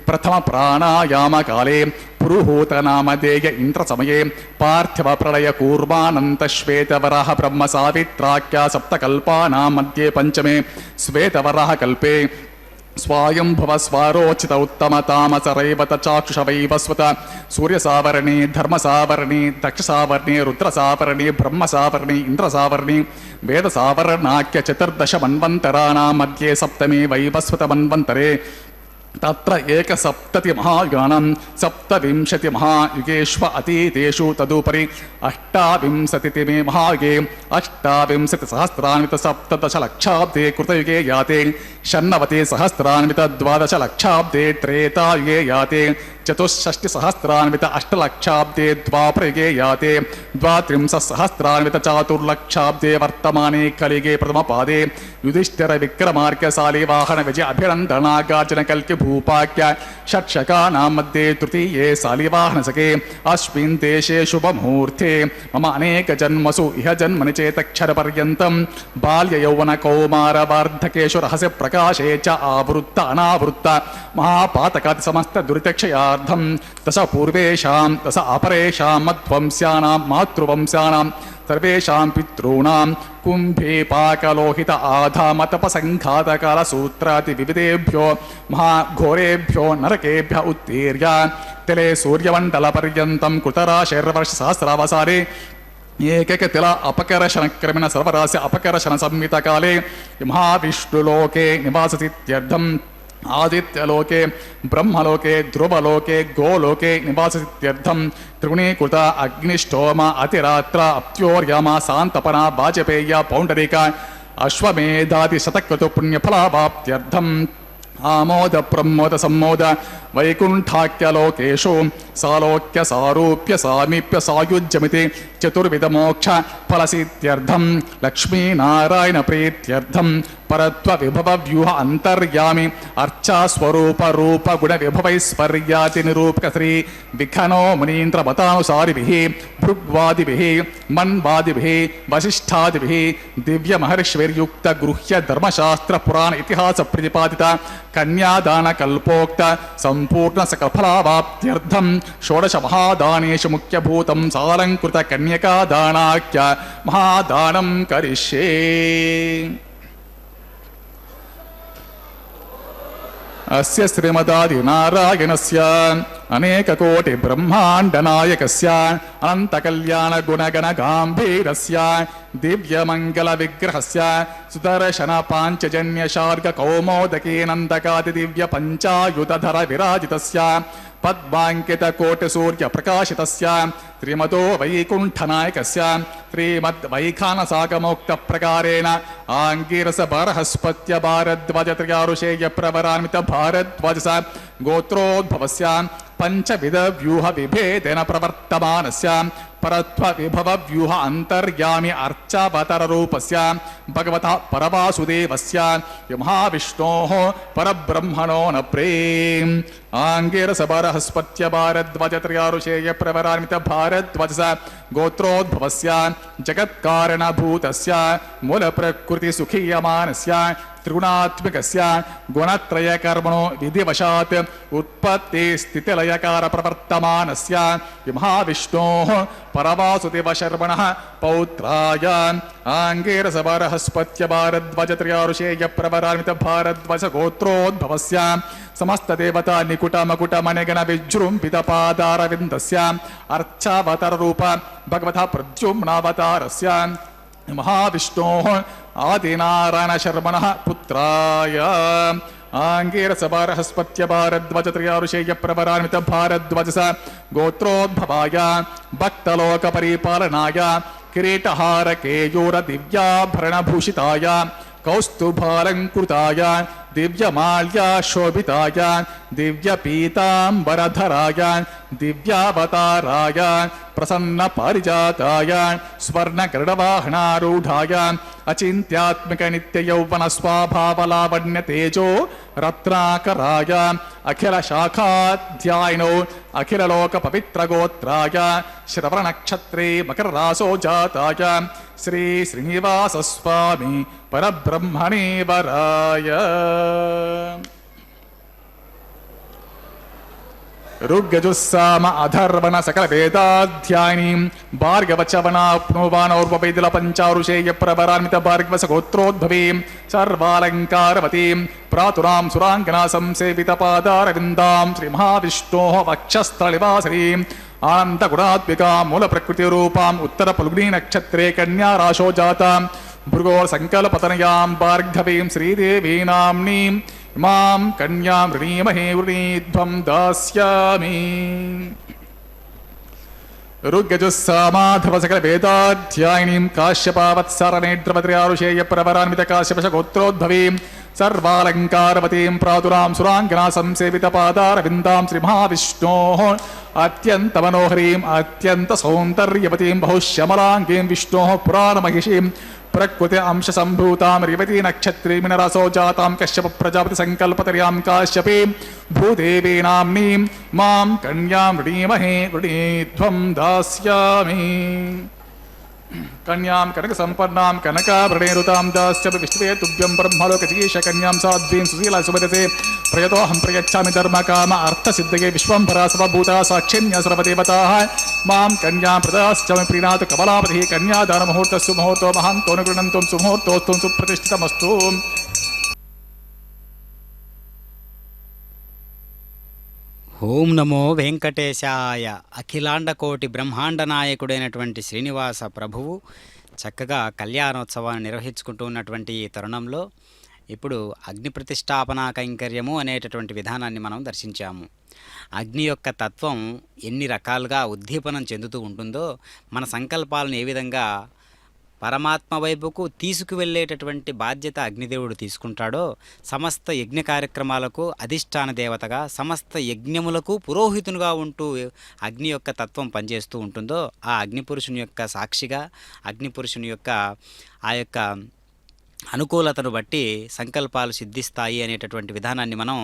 ప్రథమ ప్రాణాయామ కాలే పురుహూత నామధేయ ఇంద్ర సమయే పార్థివ ప్రళయ కూర్మానంత శ్వేతవరః బ్రహ్మ సావిత్రాఖ్యా సప్తకల్పానాం మధ్యే పంచమే శ్వేతవరః కల్పే స్వాయంభవ స్వారోచిత ఉత్తమ తామస రైవత చాక్షుష వైవస్వత సూర్యసావరణి ధర్మసావరణి దక్షసావరణి రుద్రసావరణి బ్రహ్మసావరణి ఇంద్రసావరణి వేదసావరణాఖ్య చతుర్దశ మన్వంతరాణాం మధ్యే సప్తమే వైవస్వత మన్వంతరే తత్ర ఏకసప్తతి మహాయుగానం సప్తవింశతి మహాయుగేష్వ అతీతేషు తదుపరి అష్టావింశతిమే మహాయుగే అష్టావింశతి సహస్రాన్విత సప్తదశ లక్షాబ్దే కృతయుగే యాతే షణ్ణవతి సహస్రాన్విత ద్వాదశ లక్షాబ్దే త్రేతాయుగే యాతే చతుషష్టి సహస్రాన్విత అష్టలక్షాబ్దే ద్వాపరయుగే యాతే ద్వాత్రింశసహస్రాన్విత చాతుర్లక్షాబ్దే వర్తమానే కలిగే ప్రథమపాదే యుధిష్ఠిర విక్రమార్క శాలివాహన విజయ అభినందనాగార్జున కల్కి భూపాక్య షట్శకానాం మధ్యే తృతీయే శాలివాహనసకే అస్మిన్ దేశే శుభముహూర్తే మమ అనేక జన్మసు ఇహ జన్మని చేతక్షర పర్యంతం బాల్య యౌవన కౌమార వార్ధకేషు రహస్య ప్రకాశే చ ఆవృత్త అనావృత్త మహాపాతకాది సమస్త దురితక్షయార్థం దశ పూర్వేషాం దశ అపరేషాం మధ్వంస్యానాం మాతృవంశానాం సర్వేషాం పితॄణాం కుంభే పాకలోహిత ఆధామతపసంఘాతకాల సూత్రాది వివిధేభ్యో మహాఘోరేభ్యో నరకేభ్య ఉత్తీర్య తిలే సూర్యమండల పర్యంతం కృతరాశైర్వర్ష సహస్రావసారే ఏకైకతిల అపకర్షణ క్రమిణ సర్వరాశి అపకర్షణ సంహిత కాలే మహావిష్ణులోకే నివాసతిత్యర్థం ఆదిత్యలోకే బ్రహ్మలోకే ధ్రువలోకే గోలోకే నివాసతిత్యర్థం త్రిగుణీకృత అగ్నిష్టోమ అతిరాత్ర అప్త్యోర్యమ శాంతపన వాజపేయ పౌండరీక అశ్వమేధాది శతక్రతు పుణ్యఫలావాప్త్యర్థం ఆమోద ప్రమోద సమ్మోద వైకుంఠాఖ్యలోకేషు సాలోక్య సారూప్య సామీప్య సాయుజ్యమితి చతుర్విధ మోక్ష ఫలసిత్యర్థం లక్ష్మీనారాయణ ప్రీత్యర్థం పరత్వ విభవ వ్యూహ అంతర్యామి అర్చా స్వరూప రూప గుణ విభవైస్వర్యాతి నిరూపక శ్రీ విఖనో మునీంద్ర మతానుసారిభిః భృగ్వాదిభిః మన్వాదిభిః వశిష్ఠాదిభిః దివ్య మహర్షిర్యుక్త గృహ్య ధర్మశాస్త్ర పురాణ ఇతిహాస ప్రతిపాదిత కన్యాదాన కల్పోక్త సంపూర్ణ సకలఫలావాప్త్యర్థం షోడశ మహాదానేషు ముఖ్యభూతం సాలంకృత కన్యకాదానాఖ్య మహాదానం కరిష్యే. అస్య శ్రీమదాది నారాయణస్య అనేక కోటి బ్రహ్మాండ నాయకస్య అనంత కళ్యాణ గుణగణ గాంభీరస్య దివ్య మంగళ విగ్రహస్య సుదర్శన పాంచజన్య శార్గ కౌమోదకీ నందకాది దివ్య పంచాయుధర విరాజితస్య పద్మాంకిత కోటి సూర్య ప్రకాశితస్య శ్రీమతో వైకుంఠనాయకస్య శ్రీమద్ వైఖానసాగమోక్త ప్రకారేణ ఆంగీరస బరహస్పత్య భారద్వాజ త్రియారుషేయ ప్రవరాన్విత భారద్వాజస గోత్రోద్భవస్య పంచవిధ వ్యూహ విభేదేన ప్రవర్తమానస్య పరత్వ విభవ వ్యూహ అంతర్యామి అర్చావతర రూపస్య భగవతః పరవాసుదేవస్య మహావిష్ణోః పరబ్రహ్మణో న ప్రేం ఆంగీరస బరహస్పత్య భారద్వాజ త్రియారుషేయ ప్రవరాన్విత భారద్వాజస గోత్రోద్భవస్య జగత్కారణభూతస్య మూల ప్రకృతి సుఖీయమానస్య త్రిగుణాత్మికస్య గుణత్రయ కర్మణో విధివశాత్ ఉత్పత్తి స్థితిలయకార ప్రవర్తమానస్య మహావిష్ణోః పరవాసుదేవ శర్మణః పౌత్రాయ ఆంగీరస బరహస్పత్య భారద్వాజ త్రియారుషేయ ప్రవరాన్విత భారద్వాజ గోత్రోద్భవస్య సమస్త దేవతా నికుట మకుట మణిగణ విజృంభిత పాదారవిందస్య అర్చావతార రూప భగవతః ప్రద్యుమ్నావతారస్య మహావిష్ణోః ఆదినారాయణ శర్మణః పుత్రాయ ఆంగీరస బరహస్పత్య భారద్వాజ త్రియారుషేయ ప్రవరాన్విత భారద్వాజస గోత్రోద్భవాయ భక్తలోక పరిపాలనాయ కిరీటహార కేయూర దివ్యాభరణభూషితాయ కౌస్తుభాలంకృతాయ దివ్యమాల్యా శోభితాయ దివ్యపీతాంబరధరాయ దివ్యావతారాయ ప్రసన్న పారిజాతాయ స్వర్ణగరుడవాహనారూఢాయ అచింత్యాత్మిక నిత్య యౌవన స్వాభావలావణ్య తేజో రత్నాకరాయ అఖిల శాఖాధ్యాయినో అఖిల లోక పవిత్ర గోత్రాయ శ్రవణ నక్షత్రే మకర రాసో జాతాయ శ్రీ శ్రీనివాస స్వామి పరబ్రహ్మణే వరాయ. ఋగ్గజుస్సామ అధర్వణ సకల వేదాధ్యాయినీం భార్గవచవనాప్నువానౌర్వైదిల పంచారుషేయ ప్రవరాన్విత భార్గవస గోత్రోద్భవీం సర్వాలంకారవతీం ప్రాతురాం సురాంగనా సంసేవిత పాదారవిందాం శ్రీ మహావిష్ణోః వక్షస్థలివాసరీం ఆనంద గుణాత్మికాం మూల ప్రకృతి రూపాం ఉత్తర ఫల్గుణీ నక్షత్రే కన్యా రాశో జాతాం భృగోర్ సంకల్పతనయాం భార్గవీం శ్రీదేవీ నామ్నీం ఇమాం కన్యాం వృణీమహే వృణీధ్వం దాస్యామి. ఋగ్గజుస్సామాధవ సకల వేదాధ్యాయినీం కాశ్యపావత్సరనేద్రవత్ర్యారుషేయ ప్రవరాన్విత కాశ్యపశ గోత్రోద్భవీం సర్వాలంకారవతీం ప్రాతురాం సురాంగనా సంసేవితపాదారవిందాం శ్రీమహావిష్ణోः అత్యంతమనోహరీం అత్యంత సౌందర్యవతీం బహుశ్యమలాంగీం విష్ణోः పురాణమహిషీం ప్రకృతి అంశ సంభూతాం రేవతీ నక్షత్రీమిణ రసో జాతాం కశ్యప ప్రజాపతి సంకల్పతర్యాం కాశ్యపీం భూదేవీనామ్నీం మాం కన్యాం వృణీమహే వృణీధ్వం దాస్యామి. కన్యాం కనక సంపన్నాం కనకాభరణేరుతాం దాస్యామి విష్ణువే తుభ్యం బ్రహ్మలోకచికీష కన్యాం సాధ్వీం సుశీలా సుమదతే ప్రయతోహం ప్రయచ్చామి ధర్మకామ అర్థసిద్ధయే విశ్వంభరా సర్వభూతా సాక్షిణ్య సర్వదేవతాః మాం కన్యాం ప్రదాస్యామి ప్రీణాతు కమలాపతి కన్యాదాన ముహూర్తస్సు ముహూర్తో మహాంతో గృణంతం సుముహూర్తోస్తు సుప్రతిష్ఠితమస్తు.
ఓం నమో వెంకటేశాయ. అఖిలాండకోటి బ్రహ్మాండ నాయకుడైనటువంటి శ్రీనివాస ప్రభువు చక్కగా కళ్యాణోత్సవాన్ని నిర్వహించుకుంటూ ఉన్నటువంటి ఈ తరుణంలో ఇప్పుడు అగ్ని ప్రతిష్టాపనా కైంకర్యము అనేటటువంటి విధానాన్ని మనం దర్శించాము. అగ్ని యొక్క తత్వం ఎన్ని రకాలుగా ఉద్దీపనం చెందుతూ ఉంటుందో, మన సంకల్పాలను ఏ విధంగా పరమాత్మ వైపుకు తీసుకువెళ్ళేటటువంటి బాధ్యత అగ్నిదేవుడు తీసుకుంటాడో, సమస్త యజ్ఞ కార్యక్రమాలకు అధిష్టాన దేవతగా, సమస్త యజ్ఞములకు పురోహితునిగా ఉంటూ అగ్ని యొక్క తత్వం పనిచేస్తూ ఉంటుందో, ఆ అగ్నిపురుషుని యొక్క సాక్షిగా, అగ్నిపురుషుని యొక్క ఆ యొక్క అనుకూలతను బట్టి సంకల్పాలు సిద్ధిస్తాయి అనేటటువంటి విధానాన్ని మనం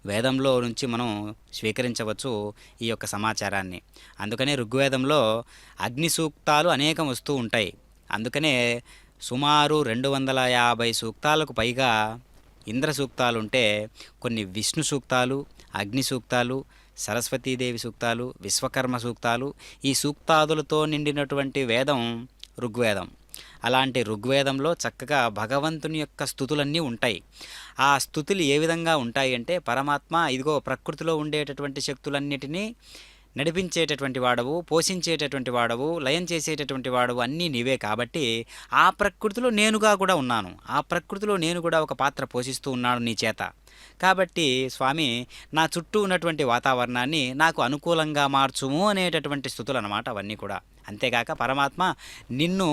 వేదంలో నుంచి మనం స్వీకరించవచ్చు ఈ యొక్క సమాచారాన్ని. అందుకనే ఋగ్వేదంలో అగ్ని సూక్తాలు అనేకం వస్తూ ఉంటాయి. అందుకనే సుమారు 250 సూక్తాలకు పైగా ఇంద్ర సూక్తాలు ఉంటే, కొన్ని విష్ణు సూక్తాలు, అగ్ని సూక్తాలు, సరస్వతీదేవి సూక్తాలు, విశ్వకర్మ సూక్తాలు, ఈ సూక్తాదులతో నిండినటువంటి వేదం ఋగ్వేదం. అలాంటి ఋగ్వేదంలో చక్కగా భగవంతుని యొక్క స్తుతులన్నీ ఉంటాయి. ఆ స్తుతులు ఏ విధంగా ఉంటాయి అంటే, పరమాత్మ ఇదిగో ప్రకృతిలో ఉండేటటువంటి శక్తులన్నిటినీ నడిపించేటటువంటి వాడవు, పోషించేటటువంటి వాడవు, లయం చేసేటటువంటి వాడవు, అన్నీ నీవే. కాబట్టి ఆ ప్రకృతిలో నేనుగా కూడా ఉన్నాను, ఆ ప్రకృతిలో నేను కూడా ఒక పాత్ర పోషిస్తూ ఉన్నాను నీ చేత. కాబట్టి స్వామి, నా చుట్టూ ఉన్నటువంటి వాతావరణాన్ని నాకు అనుకూలంగా మార్చుము అనేటటువంటి స్థుతులు అన్నమాట అవన్నీ కూడా. అంతేగాక పరమాత్మ నిన్ను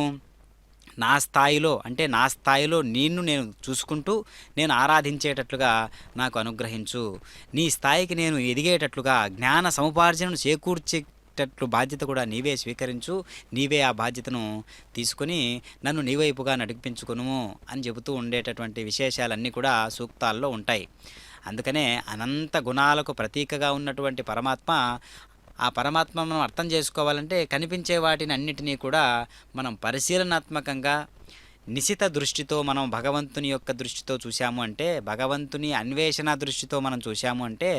నా స్థాయిలో, అంటే నా స్థాయిలో నిన్ను నేను చూసుకుంటూ నేను ఆరాధించేటట్లుగా నాకు అనుగ్రహించు, నీ స్థాయికి నేను ఎదిగేటట్లుగా జ్ఞాన సముపార్జనను చేకూర్చేటట్లు బాధ్యత కూడా నీవే స్వీకరించు, నీవే ఆ బాధ్యతను తీసుకొని నన్ను నీ వైపుగా నడిపించుకును అని చెబుతూ ఉండేటటువంటి విశేషాలన్నీ కూడా సూక్తాల్లో ఉంటాయి. అందుకనే అనంత గుణాలకు ప్రతీకగా ఉన్నటువంటి పరమాత్మ, ఆ పరమాత్మ మనం అర్థం చేసుకోవాలంటే కనిపించే వాటిని అన్నిటినీ కూడా మనం పరిశీలనాత్మకంగా నిశిత దృష్టితో మనం భగవంతుని యొక్క దృష్టితో చూశాము అంటే, భగవంతుని అన్వేషణ దృష్టితో మనం చూశాము అంటే,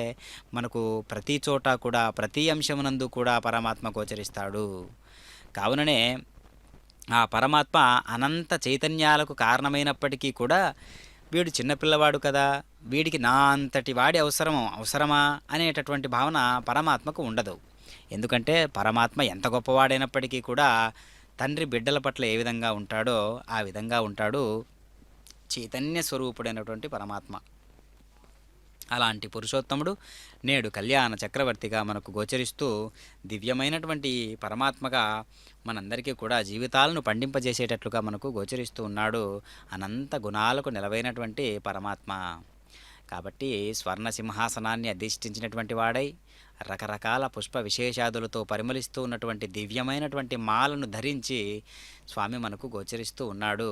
మనకు ప్రతి చోట కూడా ప్రతి అంశమునందు కూడా పరమాత్మ గోచరిస్తాడు. కావుననే ఆ పరమాత్మ అనంత చైతన్యాలకు కారణమైనప్పటికీ కూడా వీడు చిన్నపిల్లవాడు కదా, వీడికి నా అంతటి వాడి అవసరమా అనేటటువంటి భావన పరమాత్మకు ఉండదు. ఎందుకంటే పరమాత్మ ఎంత గొప్పవాడైనప్పటికీ కూడా తండ్రి బిడ్డల పట్ల ఏ విధంగా ఉంటాడో ఆ విధంగా ఉంటాడు చైతన్య స్వరూపుడైనటువంటి పరమాత్మ. అలాంటి పురుషోత్తముడు నేడు కళ్యాణ చక్రవర్తిగా మనకు గోచరిస్తూ దివ్యమైనటువంటి పరమాత్మగా మనందరికీ కూడా జీవితాలను పండింపజేసేటట్లుగా మనకు గోచరిస్తూ ఉన్నాడు అనంత గుణాలకు నిలవైనటువంటి పరమాత్మ. కాబట్టి స్వర్ణ సింహాసనాన్ని అధిష్ఠించినటువంటి వాడై రకరకాల పుష్ప విశేషాదులతో పరిమళిస్తూ ఉన్నటువంటి దివ్యమైనటువంటి మాలను ధరించి స్వామి మనకు గోచరిస్తూ ఉన్నాడు.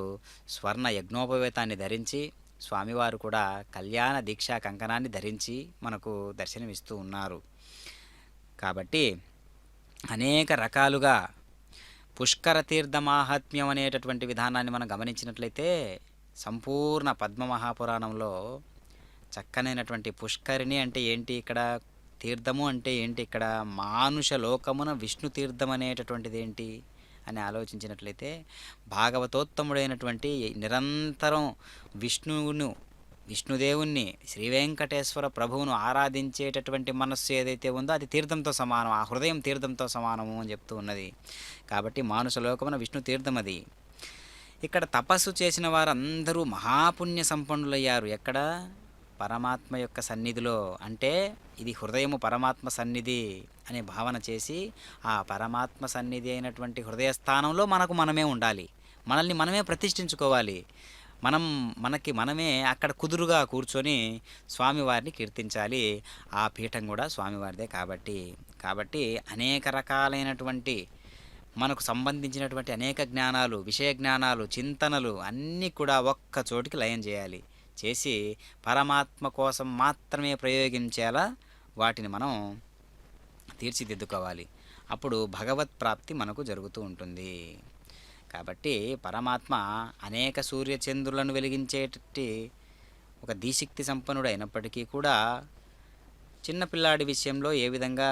స్వర్ణ యజ్ఞోపవేతాన్ని ధరించి స్వామివారు కూడా కళ్యాణ దీక్షా కంకణాన్ని ధరించి మనకు దర్శనమిస్తూ ఉన్నారు. కాబట్టి అనేక రకాలుగా పుష్కర తీర్థ మాహాత్మ్యం అనేటటువంటి విధానాన్ని మనం గమనించినట్లయితే, సంపూర్ణ పద్మమహాపురాణంలో చక్కనైనటువంటి పుష్కరిణి అంటే ఏంటి, ఇక్కడ తీర్థము అంటే ఏంటి, ఇక్కడ మానుష లోకమున విష్ణు తీర్థం అనేటటువంటిది ఏంటి అని ఆలోచించినట్లయితే, భాగవతోత్తముడైనటువంటి నిరంతరం విష్ణుదేవుణ్ణి శ్రీ వెంకటేశ్వర ప్రభువును ఆరాధించేటటువంటి మనస్సు ఏదైతే ఉందో అది తీర్థంతో సమానం, ఆ హృదయం తీర్థంతో సమానము అని చెప్తూ ఉన్నది. కాబట్టి మానుష లోకమున విష్ణు తీర్థం అది. ఇక్కడ తపస్సు చేసిన వారందరూ మహాపుణ్య సంపన్నులయ్యారు. ఎక్కడ? పరమాత్మ యొక్క సన్నిధిలో. అంటే ఇది హృదయము పరమాత్మ సన్నిధి అనే భావన చేసి ఆ పరమాత్మ సన్నిధి అయినటువంటి హృదయ స్థానంలో మనకు మనమే ఉండాలి, మనల్ని మనమే ప్రతిష్ఠించుకోవాలి. మనకి మనమే అక్కడ కుదురుగా కూర్చొని స్వామివారిని కీర్తించాలి. ఆ పీఠం కూడా స్వామివారిదే కాబట్టి అనేక రకాలైనటువంటి మనకు సంబంధించినటువంటి అనేక జ్ఞానాలు, విషయ జ్ఞానాలు, చింతనలు అన్నీ కూడా ఒక్క చోటికి లయం చేయాలి. చేసి పరమాత్మ కోసం మాత్రమే ప్రయోగించేలా వాటిని మనం తీర్చిదిద్దుకోవాలి. అప్పుడు భగవత్ ప్రాప్తి మనకు జరుగుతూ ఉంటుంది. కాబట్టి పరమాత్మ అనేక సూర్యచంద్రులను వెలిగించేటి ఒక దీశక్తి సంపన్నుడు అయినప్పటికీ కూడా చిన్నపిల్లాడి విషయంలో ఏ విధంగా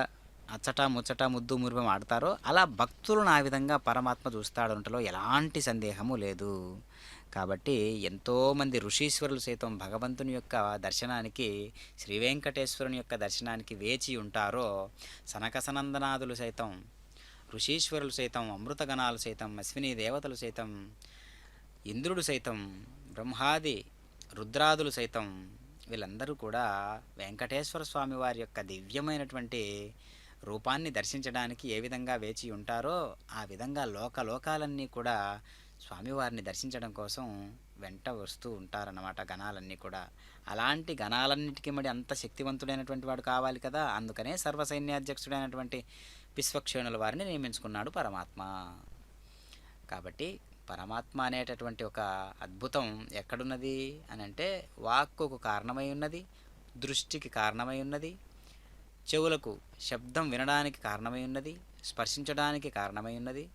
అచ్చట ముచ్చట ముద్దు మురిపం ఆడతారో అలా భక్తులను ఆ విధంగా పరమాత్మ చూస్తాడంటలో ఎలాంటి సందేహము లేదు. కాబట్టి ఎంతోమంది ఋషీశ్వరులు సైతం భగవంతుని యొక్క దర్శనానికి, శ్రీ వెంకటేశ్వరుని యొక్క దర్శనానికి వేచి ఉంటారో, సనకసనందనాదులు సైతం, ఋషీశ్వరులు సైతం, అమృతగణాలు సైతం, అశ్విని దేవతలు సైతం, ఇంద్రుడు సైతం, బ్రహ్మాది రుద్రాదులు సైతం వీళ్ళందరూ కూడా వెంకటేశ్వర స్వామి వారి యొక్క దివ్యమైనటువంటి రూపాన్ని దర్శించడానికి ఏ విధంగా వేచి ఉంటారో ఆ విధంగా లోకాలన్నీ కూడా స్వామివారిని దర్శించడం కోసం వెంట వస్తూ ఉంటారన్నమాట గణాలన్నీ కూడా. అలాంటి గణాలన్నిటికీ మరి అంత శక్తివంతుడైనటువంటి వాడు కావాలి కదా. అందుకనే సర్వసైన్యాధ్యక్షుడైనటువంటి విశ్వక్షేణుల వారిని నియమించుకున్నాడు పరమాత్మ. కాబట్టి పరమాత్మ అనేటటువంటి ఒక అద్భుతం ఎక్కడున్నది అని అంటే, వాక్కుకు కారణమై ఉన్నది, దృష్టికి కారణమై ఉన్నది, చెవులకు శబ్దం వినడానికి కారణమై ఉన్నది, స్పర్శించడానికి కారణమై ఉన్నది.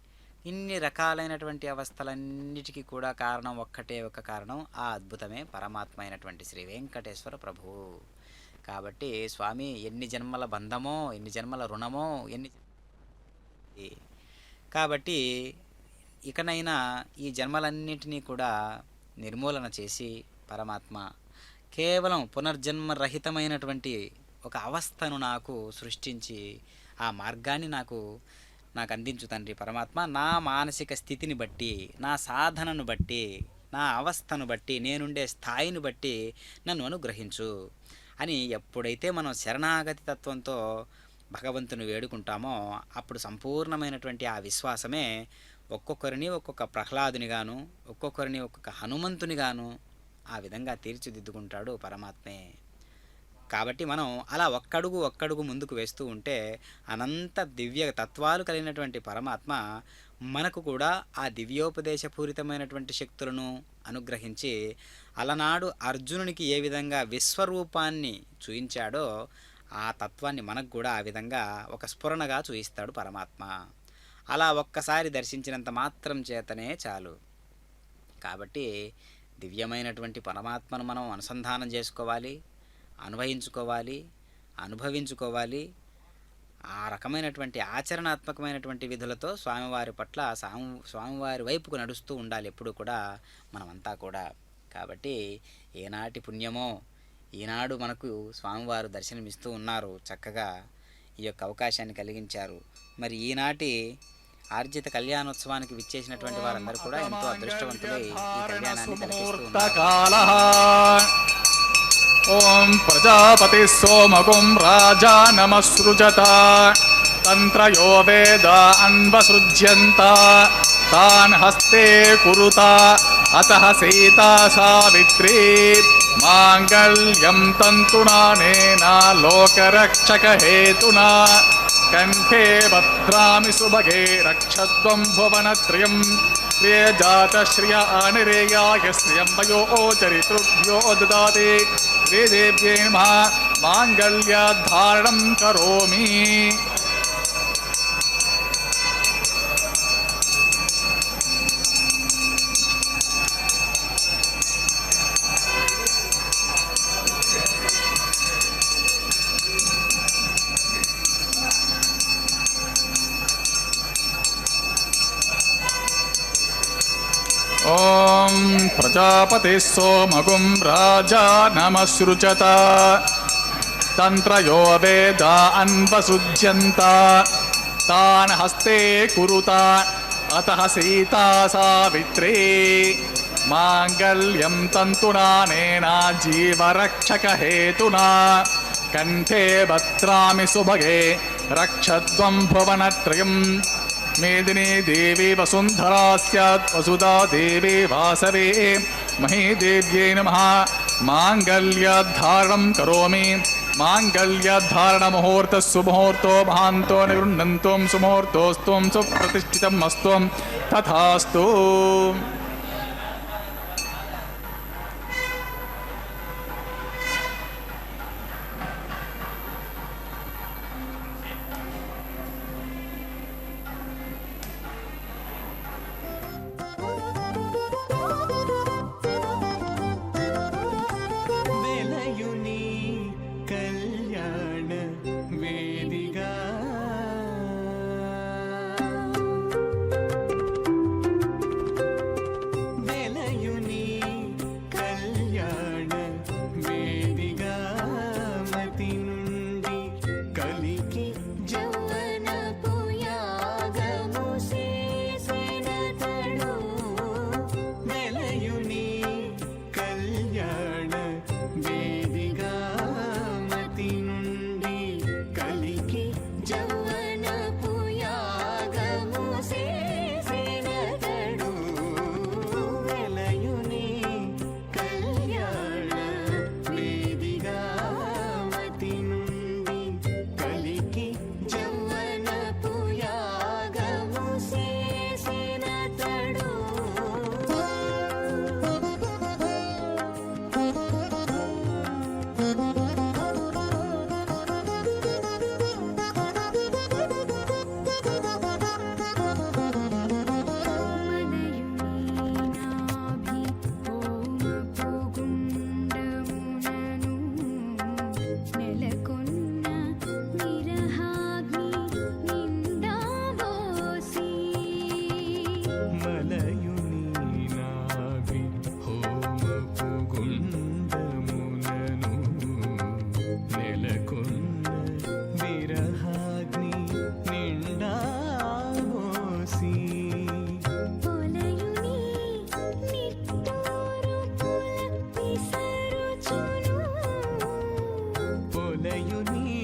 ఇన్ని రకాలైనటువంటి అవస్థలన్నిటికీ కూడా కారణం ఒక్కటే ఒక కారణం, ఆ అద్భుతమే పరమాత్మ అయినటువంటి శ్రీ వెంకటేశ్వర ప్రభువు. కాబట్టి స్వామి ఎన్ని జన్మల బంధమో, ఎన్ని జన్మల రుణమో, కాబట్టి ఇకనైనా ఈ జన్మలన్నింటినీ కూడా నిర్మూలన చేసి పరమాత్మ కేవలం పునర్జన్మ రహితమైనటువంటి ఒక అవస్థను నాకు సృష్టించి ఆ మార్గాన్ని నాకు అందించు తండ్రి పరమాత్మ. నా మానసిక స్థితిని బట్టి, నా సాధనను బట్టి, నా అవస్థను బట్టి, నేనుండే స్థాయిని బట్టి నన్ను అనుగ్రహించు అని ఎప్పుడైతే మనం శరణాగతి తత్వంతో భగవంతుని వేడుకుంటామో అప్పుడు సంపూర్ణమైనటువంటి ఆ విశ్వాసమే ఒక్కొక్కరిని ఒక్కొక్క ప్రహ్లాదునిగాను, ఒక్కొక్కరిని ఒక్కొక్క హనుమంతునిగాను ఆ విధంగా తీర్చిదిద్దుకుంటాడు పరమాత్మే. కాబట్టి మనం అలా ఒక్కడుగు ముందుకు వేస్తూ ఉంటే అనంత దివ్య తత్వాలు కలిగినటువంటి పరమాత్మ మనకు కూడా ఆ దివ్యోపదేశపూరితమైనటువంటి శక్తులను అనుగ్రహించి అలనాడు అర్జునునికి ఏ విధంగా విశ్వరూపాన్ని చూయించాడో ఆ తత్వాన్ని మనకు కూడా ఆ విధంగా ఒక స్ఫురణగా చూయిస్తాడు పరమాత్మ. అలా ఒక్కసారి దర్శించినంత మాత్రం చేతనే చాలు. కాబట్టి దివ్యమైనటువంటి పరమాత్మను మనం అనుసంధానం చేసుకోవాలి, అనుభవించుకోవాలి. ఆ రకమైనటువంటి ఆచరణాత్మకమైనటువంటి విధులతో స్వామివారి పట్ల స్వామివారి వైపుకు నడుస్తూ ఉండాలి ఎప్పుడు కూడా మనమంతా కూడా. కాబట్టి ఏనాటి పుణ్యమో ఈనాడు మనకు స్వామివారు దర్శనమిస్తూ ఉన్నారు, చక్కగా ఈ యొక్క అవకాశాన్ని కలిగించారు. మరి ఈనాటి ఆర్జిత కళ్యాణోత్సవానికి విచ్చేసినటువంటి వారందరూ కూడా ఎంతో అదృష్టవంతులై ఈ కళ్యాణాన్ని తిలకిస్తూ ఉన్నారు.
ఓం ప్రజాపతి సోమగుం రాజా నమస్సృజత తంత్రయో వేద అన్వసృజ్యంత తాన్ హస్తే కురుత అతః సీతా సావిత్రీ మాంగళ్యం తంతునానేనా లోకరక్షక హేతునా కంఠే భద్రామి సుభగే రక్షద్వం భువనత్రయం శ్రియజాత శ్రియ అనిరేయాయ శ్రియం వయో చరితృభ్యో దదాతి శ్రీదేవ్యై నమః మాంగళ్యధారణం కరోమి. ఓం ప్రజాపతి సోమగుం రాజా నమస్సృజత తంత్రయో వేద అన్వసృజ్యంత తాన్ హస్తే కురుత అతః సీతా సావిత్రీ మాంగళ్యం తంతునానేనా జీవరక్షక హేతునా కంఠే భద్రామి సుభగే రక్షద్వం భువనత్రయం. మేదినీ దేవి వసుంధరా స్యాత్ వసుదా దేవి వాసవే మహీదేవ్యై నమః. మాంగళ్యధారణం కరోమి. మాంగళ్యధారణ సుముహూర్తో మహాంతో నిగృహ్ణంతో సుముహూర్తోస్త్వం సుప్రతిష్ఠితం అస్త్వం తథాస్తు.
వెలయుని కళ్యాణ వేదిగా వెలయుని కళ్యాణ వేదిగా మతి నుండి కలికి జౌవనపు యాగము చేసినతడు. వెలయుని కళ్యాణ వేదిగా మతి నుండి కలికి జౌవనపు యాగము చేసినతడు. వెలయుని కళ్యాణ వేదిగా మతి నుండి కలికి జౌవనపు యాగము చేసినతడు. మలయుని నాభి హోమపు గుండమునను నెలకొన్న విరహాగ్ని నిండా మోసి. పొలయుని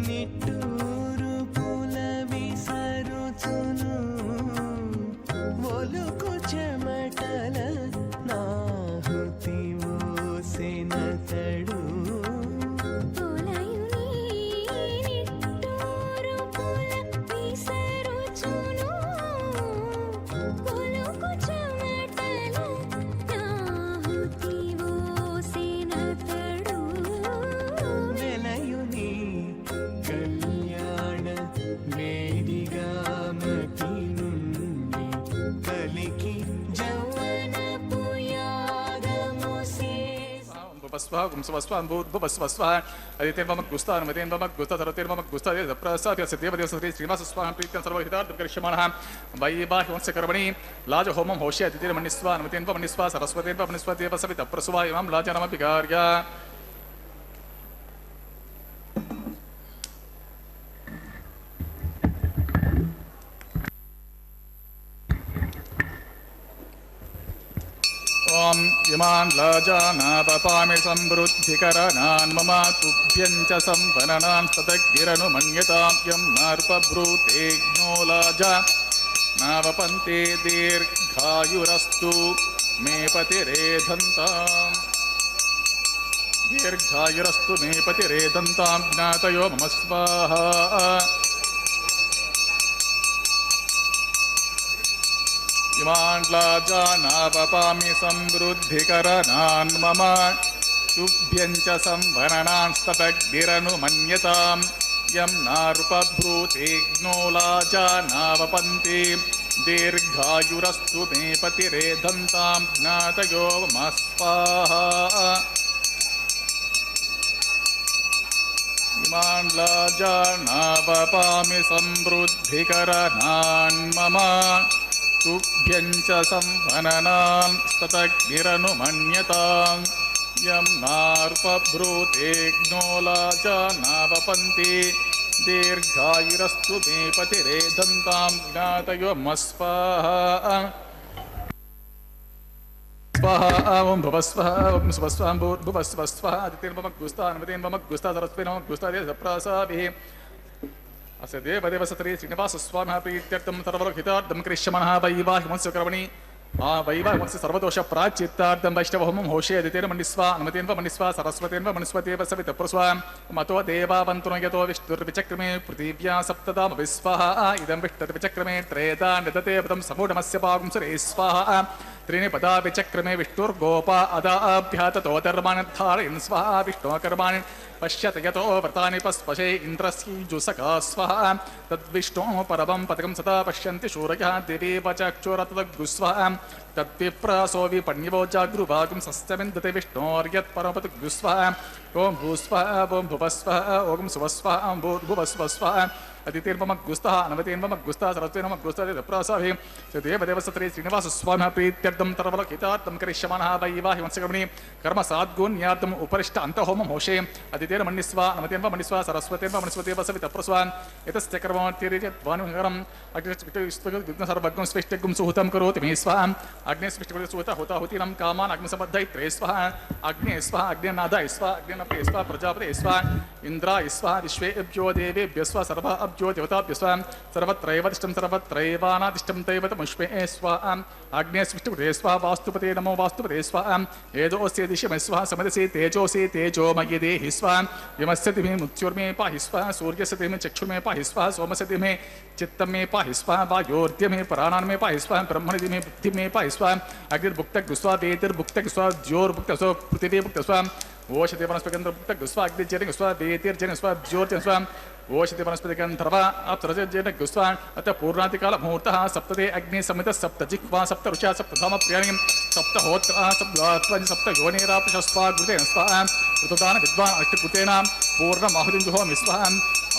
నిట్టూరు పుల విసరుచును. ఒలుకు చెమటల నాహుతి మోసినతడు. వెలయుని కళ్యాణ వేదిగా మతి నుండి కలికి జౌవనపు యాగము చేసి.
భువస్వ గుంసవస్వ భూర్భువస్వ అదితేర్మమగ్గుస్తరతిర్మమగ్గుస్తదేవప్రసాద్యసదేవదేవసతి శ్రీనివాసస్వామి ప్రీత్యం సర్వహితార్థం కరిష్యమాణः వైవాహివంశ కర్మణి లాజహోమం హోష్య అతిథిర్మణిస్వ అనుమతేన్వమణిస్వ సరస్వతేన్వమణిస్వ దేవ సవిత ప్రసువా ఇమాం లాజనమపి కార్య. ఓం ఇమాన్ లాజానాపపామి సంవృద్ధికరణాన్ మమ తుభ్యం చ సంవననాన్ తదగ్గిరను మన్యతాం యం నార్పభ్రూతేజ్ఞో లాజా నావపంతే దీర్ఘాయురస్తు మే పతిరేధంతాం. దీర్ఘాయురస్తు మే పతిరేధంతాం జ్ఞాతయో మమ స్వాహా. ఇమాన్ లాజానాపపామి సంవృద్ధికరణాన్ మమ తుభ్యం చ సంవననాన్ తదగ్గిరను మన్యతాం యం నార్పభ్రూతేజ్ఞో లాజానావపంతే దీర్ఘాయురస్తు మే పతిరేధంతాం జ్ఞాతయో మమ స్వాహా. ఇమాన్ లాజానాపపామి సంవృద్ధికరణాన్ మమ తుభ్యం చ సంవననాన్ తదగ్నిరను మన్యతాం యం నార్పభ్రూతేజ్ఞో లాజానావపంతే దీర్ఘాయురస్తు మే పతిరేధంతాం జ్ఞాతయో మమ స్వాహా. ఓం భువస్వ ఓం స్వస్వాం భూర్భువస్వ అదితేర్మమగ్గుస్తా అనుమతేన్వమగ్గుస్తా సరస్వతేన్వమగ్గుస్తా దేవప్రసాభిః అస్య దేవదేవసతరే శ్రీనివాసస్వామిः ప్రీత్యర్థం సర్వలోకహితార్థం కరిష్యమాణः వైవాహివంశ కర్మణి वैवाहमस्य सर्वदोष प्राचित्तार्थं वैष्णवहोमं होषेदितेन मन्निस्वा अनुमतेन मन्निस्वा सरस्वतेन मन्निस्वतेव सवितप्रस्वा मतो देवावन्तुनो यतो विष्णुर्विचक्रमे पृथिव्या सप्तदामपि स्वाहा इदं विष्णुर्विचक्रमे त्रेधा निदते पदं समूढमस्य पागुंसरे स्वाहा त्रीणि पदा विचक्रमे विष्णुर्गोपा अदाभ्याततोधर्माणि स्वाहा विष्णुकर्माणि पश्यत यतो व्रतानि पस्पशे इन्द्रस्यजुसका स्वाहा तद्विष्णोः परमं पदकं सदा पश्यन्ति शूरयः देवीव चक्षुरतद्गुस्वाहा तद्विप्रासो विपण्यवो जागृभागं सस्यमिन्दते विष्णोर्यत्परमपदगुस्वाहा ओं भूस्वाहा ओं भुवस्वाहा ओं सुवस्वाहा ओं भूर्भुवस्वस्वाहा अतिथिर्ममग्गुस्तः अनवतीर्ममग्गुस्तः सरस्वतीर्ममग्गुस्तः देवदेव सत्रे श्रीनिवासस्वामिनः प्रीत्यर्थं तरवलकितार्थं करिष्यमाणः वैवाहिमंसगमने कर्मसाद्गुण्यार्थम् उपरिष्ट अन्तहोमं होषे अतिथिर्मन्निस्वा अनवतीर्ममन्निस्वा सरस्वतीर्ममन्निस्वतेव सवितप्रस्वा एतस्य कर्मवान्तिरित्यद्वानुहरम् अग्निस्विष्टविघ्नसर्वज्ञं स्विष्टिगुं सुहूतं करोति मे स्वाहा अग्निस्विष्टविघ्नसुहूत होताहुतीनां कामान् अग्निसमद्धयित्रे स्वाहा अग्ने स्वाहा अग्निनादाय स्वाहा अग्निनपे स्वाहा प्रजापते स्वाहा इन्द्राय स्वाहा विश्वेभ्यो देवेभ्यो स्वाहा सर्व अब्जो देवताभ्यो स्वाहा सर्वत्रैव तिष्ठं सर्वत्रैवानातिष्ठं दैवतमुष्मे स्वाहा अग्नेस्विष्टपते स्वाहा वास्तुपते नमो वास्तुपते स्वाहा एदोऽस्य दिशमे स्वाहा समदसि तेजोऽसि तेजोमयि देहि स्वाहा यमस्य दिमे मृत्युर्मे पाहि स्वाहा सूर्यस्य दिमे चक्षुर्मे पाहि स्वाहा सोमस्य दिमे चित्तं मे पाहि स्वाहा वायोर्द्यमे प्राणान् मे पाहि स्वाहा ब्रह्मणि दिमे बुद्धिं मे पाहि स्वाहा अग्निर्भुक्तग्स्वा वेतिर्भुक्तग्स्वा ज्योर्भुक्तस्वा पृथिवीभुक्तस्वा ओषधि वनस्पतिगन्धर्भुक्तग्स्वा अग्निर्जनिगस्वा वेतिर्जनिगस्वा ज्योर्जनिगस्वा ओषधि वनस्पतिगन्धर्वा अप्सरजनगस्वा अतः पूर्णातिकालमुहूर्तः सप्तदे अग्नि समितः सप्तजिह्वा सप्त ऋषा सप्तधामप्रियाणि सप्तहोत्रा सप्त योनिरापशस्वा गुरुतेन स्वाहा ऋतुदान विद्वान् अष्टकृतेन पूर्णमाहुतिञ्जुहोमि स्वाहा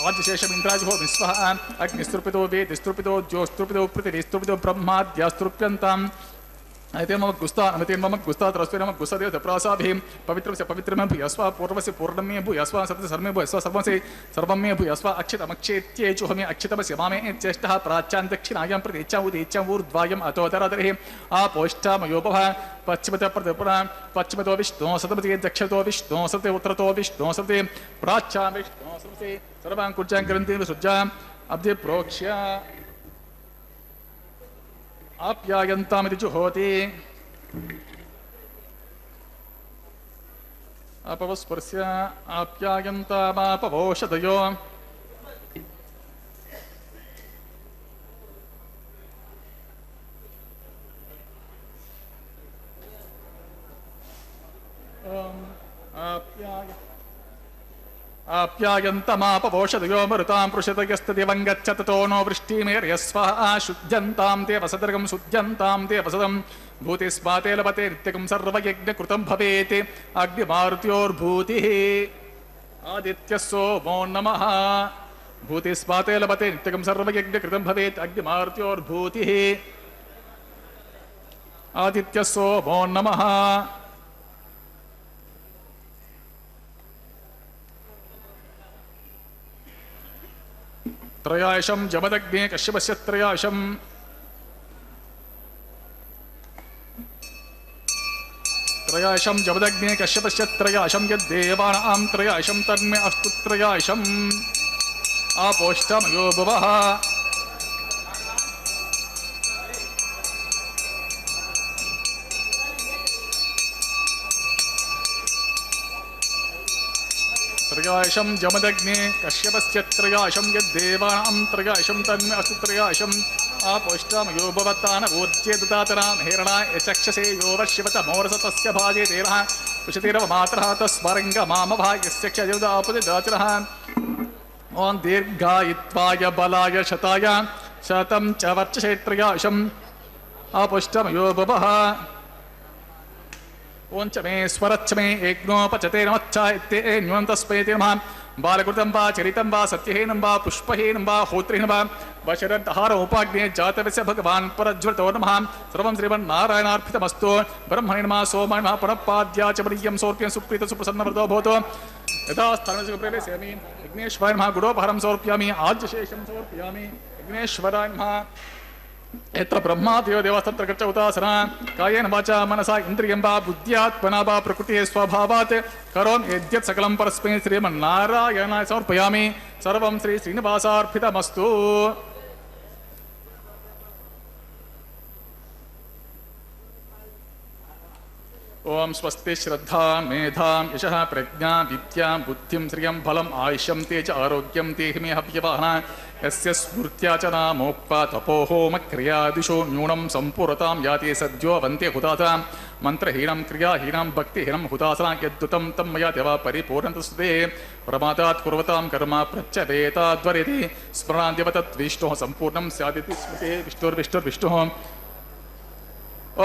आज्यशेषमिन्द्राजुहोमि स्वाहा अग्निस्तृपितो वेदिस्तृपितो ज्योस्तृपितो पृथिवीस्तृपितो ब्रह्माद्यास्तृप्यन्ताम् अतिर्ममग्गुस्ता अनतिर्ममग्गुस्ता तरस्वैर्ममग्गुस्तादेव प्रासाभिः पवित्रस्य पवित्रमे भूयस्वा पूर्वस्य पूर्णमे भूयस्वा सत्यस्य सर्वमे भूयस्वा सर्वस्य सर्वमे भूयस्वा अक्षितमक्षेत्येचुहमे अक्षितमस्य मामे चेष्टः प्राच्यां दक्षिणायां प्रति इच्छा उदीच्छा ऊर्ध्वायम् अतोदरादरिः आपोष्टामयोपः पश्चिमतो विष्णो सतमति दक्षिणतो विष्णो सते उत्तरतो विष्णो सते प्राच्यां विष्णो सते सर्वां कुर्जां करन्ति सुज्जाम् अब्धे प्रोक्ष्य आप्यायन्तामिति जुहोति अपवस्पर्श्य आप्यायन्तामापवोषधयो आप्यायन्तमापवोषधयो मरुतां पृषतयस्तदिवं गच्छत तो नो वृष्टिमेर्यस्वाहा शुद्ध्यन्तां ते वसदर्गं शुद्ध्यन्तां ते वसदं भूतिस्माते लभते नित्यकं सर्वयज्ञकृतं भवेत् अग्निमारुत्योर्भूतिः आदित्यः सोमो नमः भूतिस्माते लभते नित्यकं सर्वयज्ञकृतं भवेत् अग्निमारुत्योर्भूतिः आदित्यः सोमो नमः त्रयाशं जमदग्ने कश्यपस्य त्रयाशं जमदग्ने कश्यपस्य त्रयाशं यद्देवानां त्रयाशं तन्मे अस्तु त्रयाशम् आपोष्टमयो भुवः त्रयाशं जमदग्ने कश्यपस्य त्रयाशं यद्देवानां त्रयाशं तन्मे अस्तु त्रयाशम् आपोष्टमयो भवत्तानवोज्ये ददातरां हेरणाय चक्षसे यो वश्यवत मोरसतस्य भाजे तेरः कुशतिरव मातरः तस्मरङ्गमामभा यस्य क्षयदापुदाचरः ॐ दीर्घायित्वाय बलाय शताय शतं च वर्चसे त्रयाशम् आपोष्टमयो भवः ओंच मे स्वरच्छ मे यज्ञोपचते नमच्छायत्ते न्यूनतस्मै ते नमः बालकृतं वा चरितं वा सत्यहीनं वा पुष्पहीनं वा होत्रीनं वा वशरन्तहार उपाग्ने जातवस्य भगवान् परज्वलतो नमः सर्वं श्रीमन्नारायणार्पितमस्तु ब्रह्मणे नमः सोमाय नमः पुनःपाद्या च प्रियं सोर्प्यं सुप्रीत सुप्रसन्नवृतो भवतु यथा स्थानस्य प्रेरयामि विघ्नेश्वराय नमः गुडोपहरं समर्पयामि आज्यशेषं समर्पयामि विघ्नेश्वराय नमः यत्र ब्रह्मादयो देवस्तत्र गच्छ उतासना कायेन वाचा मनसा इन्द्रियं वा बुद्ध्यात्मना वा प्रकृतेः स्वभावात् करोमि यद्यत् सकलं परस्मै श्रीमन्नारायणाय समर्पयामि सर्वं श्री श्रीनिवासार्पितमस्तु ఓం స్వస్తి శ్రద్ధా మేధాం యశః ప్రజ్ఞా విద్యా బుద్ధిం శ్రియం ఫలం ఆయుష్యం తేజ ఆరోగ్యం తేహిమే హవ్యవహన యస్య స్మృత్యా చ నామోక్తా తపోహోమ క్రియాదిషు న్యూనం సంపూరతాం యాతే సద్యో వంతే హుతాసాం మంత్రహీనం క్రియాహీనం భక్తిహీనం హుతాసా యద్దుతం తం మయా దేవ పరిపూర్ణతస్తుతే ప్రమాదాత్ కుర్వతాం కర్మ ప్రత్యవేతాద్వరితి స్మరణాద్యవ తద్విష్ణోః సంపూర్ణం స్యాదితి స్మృతే విష్ణుర్విష్ణుర్విష్ణుః.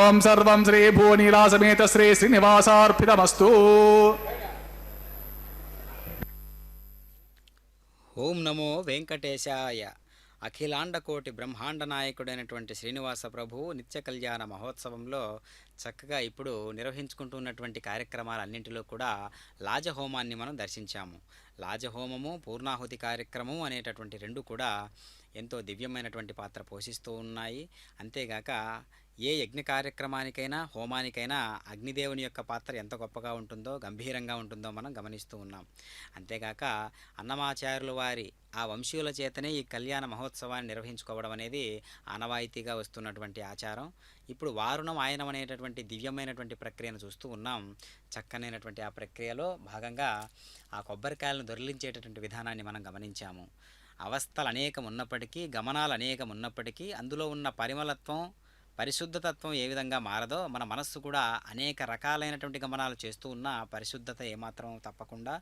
ఓం సర్వం శ్రీ భూనీలాసమేత శ్రీ శ్రీనివాసార్పితమస్తు.
ఓం నమో వెంకటేశాయ. అఖిలాండకోటి బ్రహ్మాండ నాయకుడైనటువంటి శ్రీనివాస ప్రభువు నిత్య కళ్యాణ మహోత్సవంలో చక్కగా ఇప్పుడు నిర్వహించుకుంటున్నటువంటి కార్యక్రమాలన్నింటిలో కూడా లాజహోమాన్ని మనం దర్శించాము. లాజహోమము, పూర్ణాహుతి కార్యక్రమం అనేటటువంటి రెండు కూడా ఎంతో దివ్యమైనటువంటి పాత్ర పోషిస్తూ ఉన్నాయి. అంతేగాక ఏ యజ్ఞ కార్యక్రమానికైనా హోమానికైనా అగ్నిదేవుని యొక్క పాత్ర ఎంత గొప్పగా ఉంటుందో, గంభీరంగా ఉంటుందో మనం గమనిస్తూ ఉన్నాం. అంతేగాక అన్నమాచార్యుల వారి ఆ వంశీయుల చేతనే ఈ కళ్యాణ మహోత్సవాన్ని నిర్వహించుకోవడం అనేది ఆనవాయితీగా వస్తున్నటువంటి ఆచారం. ఇప్పుడు వారుణం ఆయనం అనేటటువంటి దివ్యమైనటువంటి ప్రక్రియను చూస్తూ ఉన్నాం. చక్కనైనటువంటి ఆ ప్రక్రియలో భాగంగా ఆ కొబ్బరికాయలను దొరిలించేటటువంటి విధానాన్ని మనం గమనించాము. అవస్థలు అనేకం ఉన్నప్పటికీ, గమనాలు అనేకం ఉన్నప్పటికీ, అందులో ఉన్న పరిమళత్వం, పరిశుద్ధతత్వం ఏ విధంగా మారదో మన మనస్సు కూడా అనేక రకాలైనటువంటి గమనాలు చేస్తూ ఉన్న పరిశుద్ధత ఏమాత్రం తప్పకుండా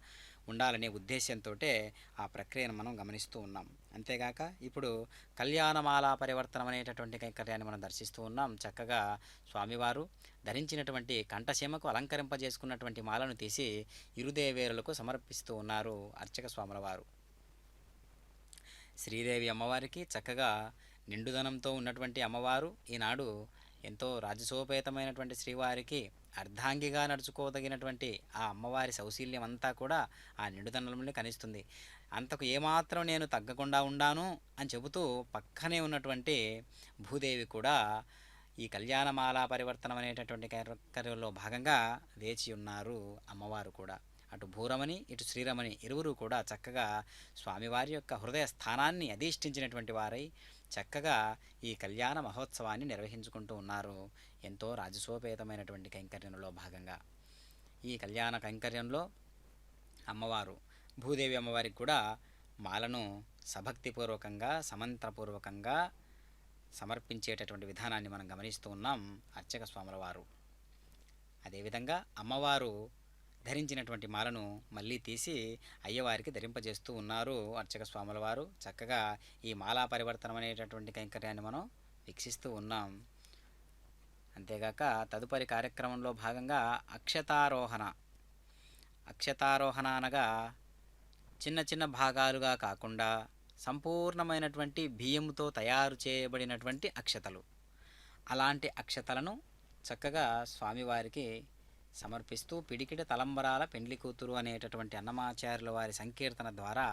ఉండాలనే ఉద్దేశంతో ఆ ప్రక్రియను మనం గమనిస్తూ ఉన్నాం. అంతేగాక ఇప్పుడు కళ్యాణమాల పరివర్తనం అనేటటువంటి కైంకర్యాన్ని మనం దర్శిస్తూ ఉన్నాం. చక్కగా స్వామివారు ధరించినటువంటి కంఠసీమకు అలంకరింపజేసుకున్నటువంటి మాలను తీసి ఇరుదేవేరులకు సమర్పిస్తూ ఉన్నారు అర్చక స్వాముల వారు. శ్రీదేవి అమ్మవారికి చక్కగా నిండుదనంతో ఉన్నటువంటి అమ్మవారు ఈనాడు ఎంతో రాజసోపేతమైనటువంటి శ్రీవారికి అర్ధాంగిగా నడుచుకోదగినటువంటి ఆ అమ్మవారి సౌశీల్యం అంతా కూడా ఆ నిండుదనంలోనే కనిస్తుంది. అంతకు ఏమాత్రం నేను తగ్గకుండా ఉండాను అని చెబుతూ పక్కనే ఉన్నటువంటి భూదేవి కూడా ఈ కళ్యాణమాల పరివర్తనం అనేటటువంటి కార్యక్రమంలో భాగంగా వేచి ఉన్నారు అమ్మవారు కూడా. అటు భూరమణి ఇటు శ్రీరమణి ఇరువురు కూడా చక్కగా స్వామివారి యొక్క హృదయ స్థానాన్ని అధిష్ఠించినటువంటి వారై చక్కగా ఈ కళ్యాణ మహోత్సవాన్ని నిర్వహించుకుంటూ ఉన్నారు. ఎంతో రాజసోపేతమైనటువంటి కైంకర్యంలో భాగంగా ఈ కళ్యాణ కైంకర్యంలో అమ్మవారు భూదేవి అమ్మవారికి కూడా మాలను సభక్తిపూర్వకంగా సమంత్రపూర్వకంగా సమర్పించేటటువంటి విధానాన్ని మనం గమనిస్తూ ఉన్నాం అర్చక స్వాముల వారు. అదేవిధంగా అమ్మవారు ధరించినటువంటి మాలను మళ్ళీ తీసి అయ్యవారికి ధరింపజేస్తూ ఉన్నారు అర్చక స్వాముల వారు. చక్కగా ఈ మాలా పరివర్తనం అనేటటువంటి కైంకర్యాన్ని మనం వీక్షిస్తూ ఉన్నాం. అంతేగాక తదుపరి కార్యక్రమంలో భాగంగా అక్షతారోహణ అనగా చిన్న చిన్న భాగాలుగా కాకుండా సంపూర్ణమైనటువంటి బియ్యంతో తయారు చేయబడినటువంటి అక్షతలు, అలాంటి అక్షతలను చక్కగా స్వామివారికి సమర్పిస్తూ పిడికిట తలంబరాల పెండ్లి కూతురు అనేటటువంటి అన్నమాచార్యుల వారి సంకీర్తన ద్వారా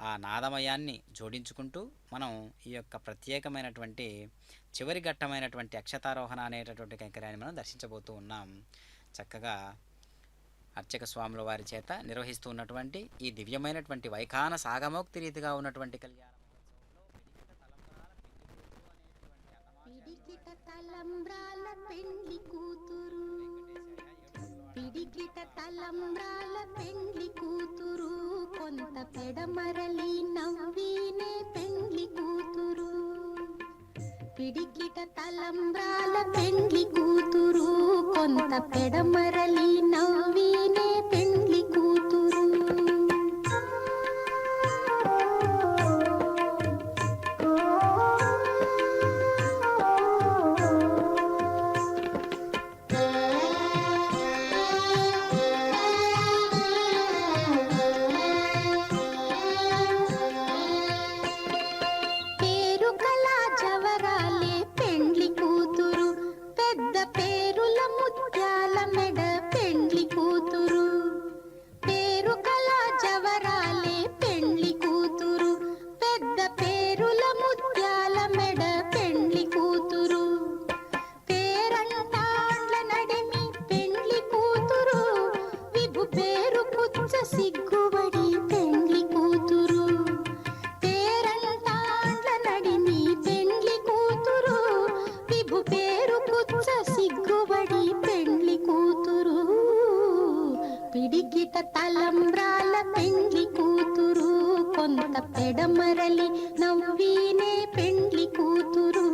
ఆ నాదమయాన్ని జోడించుకుంటూ మనం ఈ యొక్క ప్రత్యేకమైనటువంటి చివరి ఘట్టమైనటువంటి అక్షతారోహణ అనేటటువంటి కైంకర్యాన్ని మనం దర్శించబోతూ ఉన్నాం. చక్కగా అర్చక స్వాముల వారి చేత నిర్వహిస్తూ ఉన్నటువంటి ఈ దివ్యమైనటువంటి వైఖాన సాగమోక్తి రీతిగా ఉన్నటువంటి కళ్యాణ
పిడికిట తలంబ్రాల పెండ్లి కూతురు కొంత పెడమరలి నవ్వినే పెండ్లి కూతురు. పిడికిట తలంబ్రాల పెండ్లి కూతురు కొంత పెడమరలి నవ్వినే పెండ్లి కూతురు. ముత్యాల మెడ పెండ్లి కూతురు. పిడికిట తలంబ్రాల పెండ్లి కూతురు కొంత పెడమరలి నవ్వీనే పెండ్లి కూతురు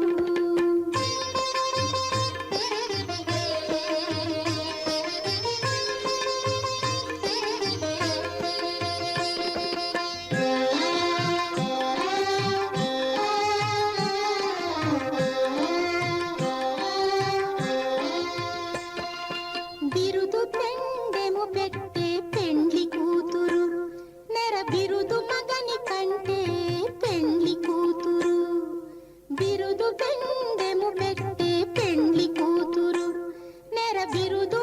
బిరుదు పెండెము పెట్టే పెండ్లి కూతురు నెర బిరుదు మగని కంటే పెండ్లి కూతురు బిరుదు పెండెము పెట్టే పెండ్లి కూతురు నెర బిరుదు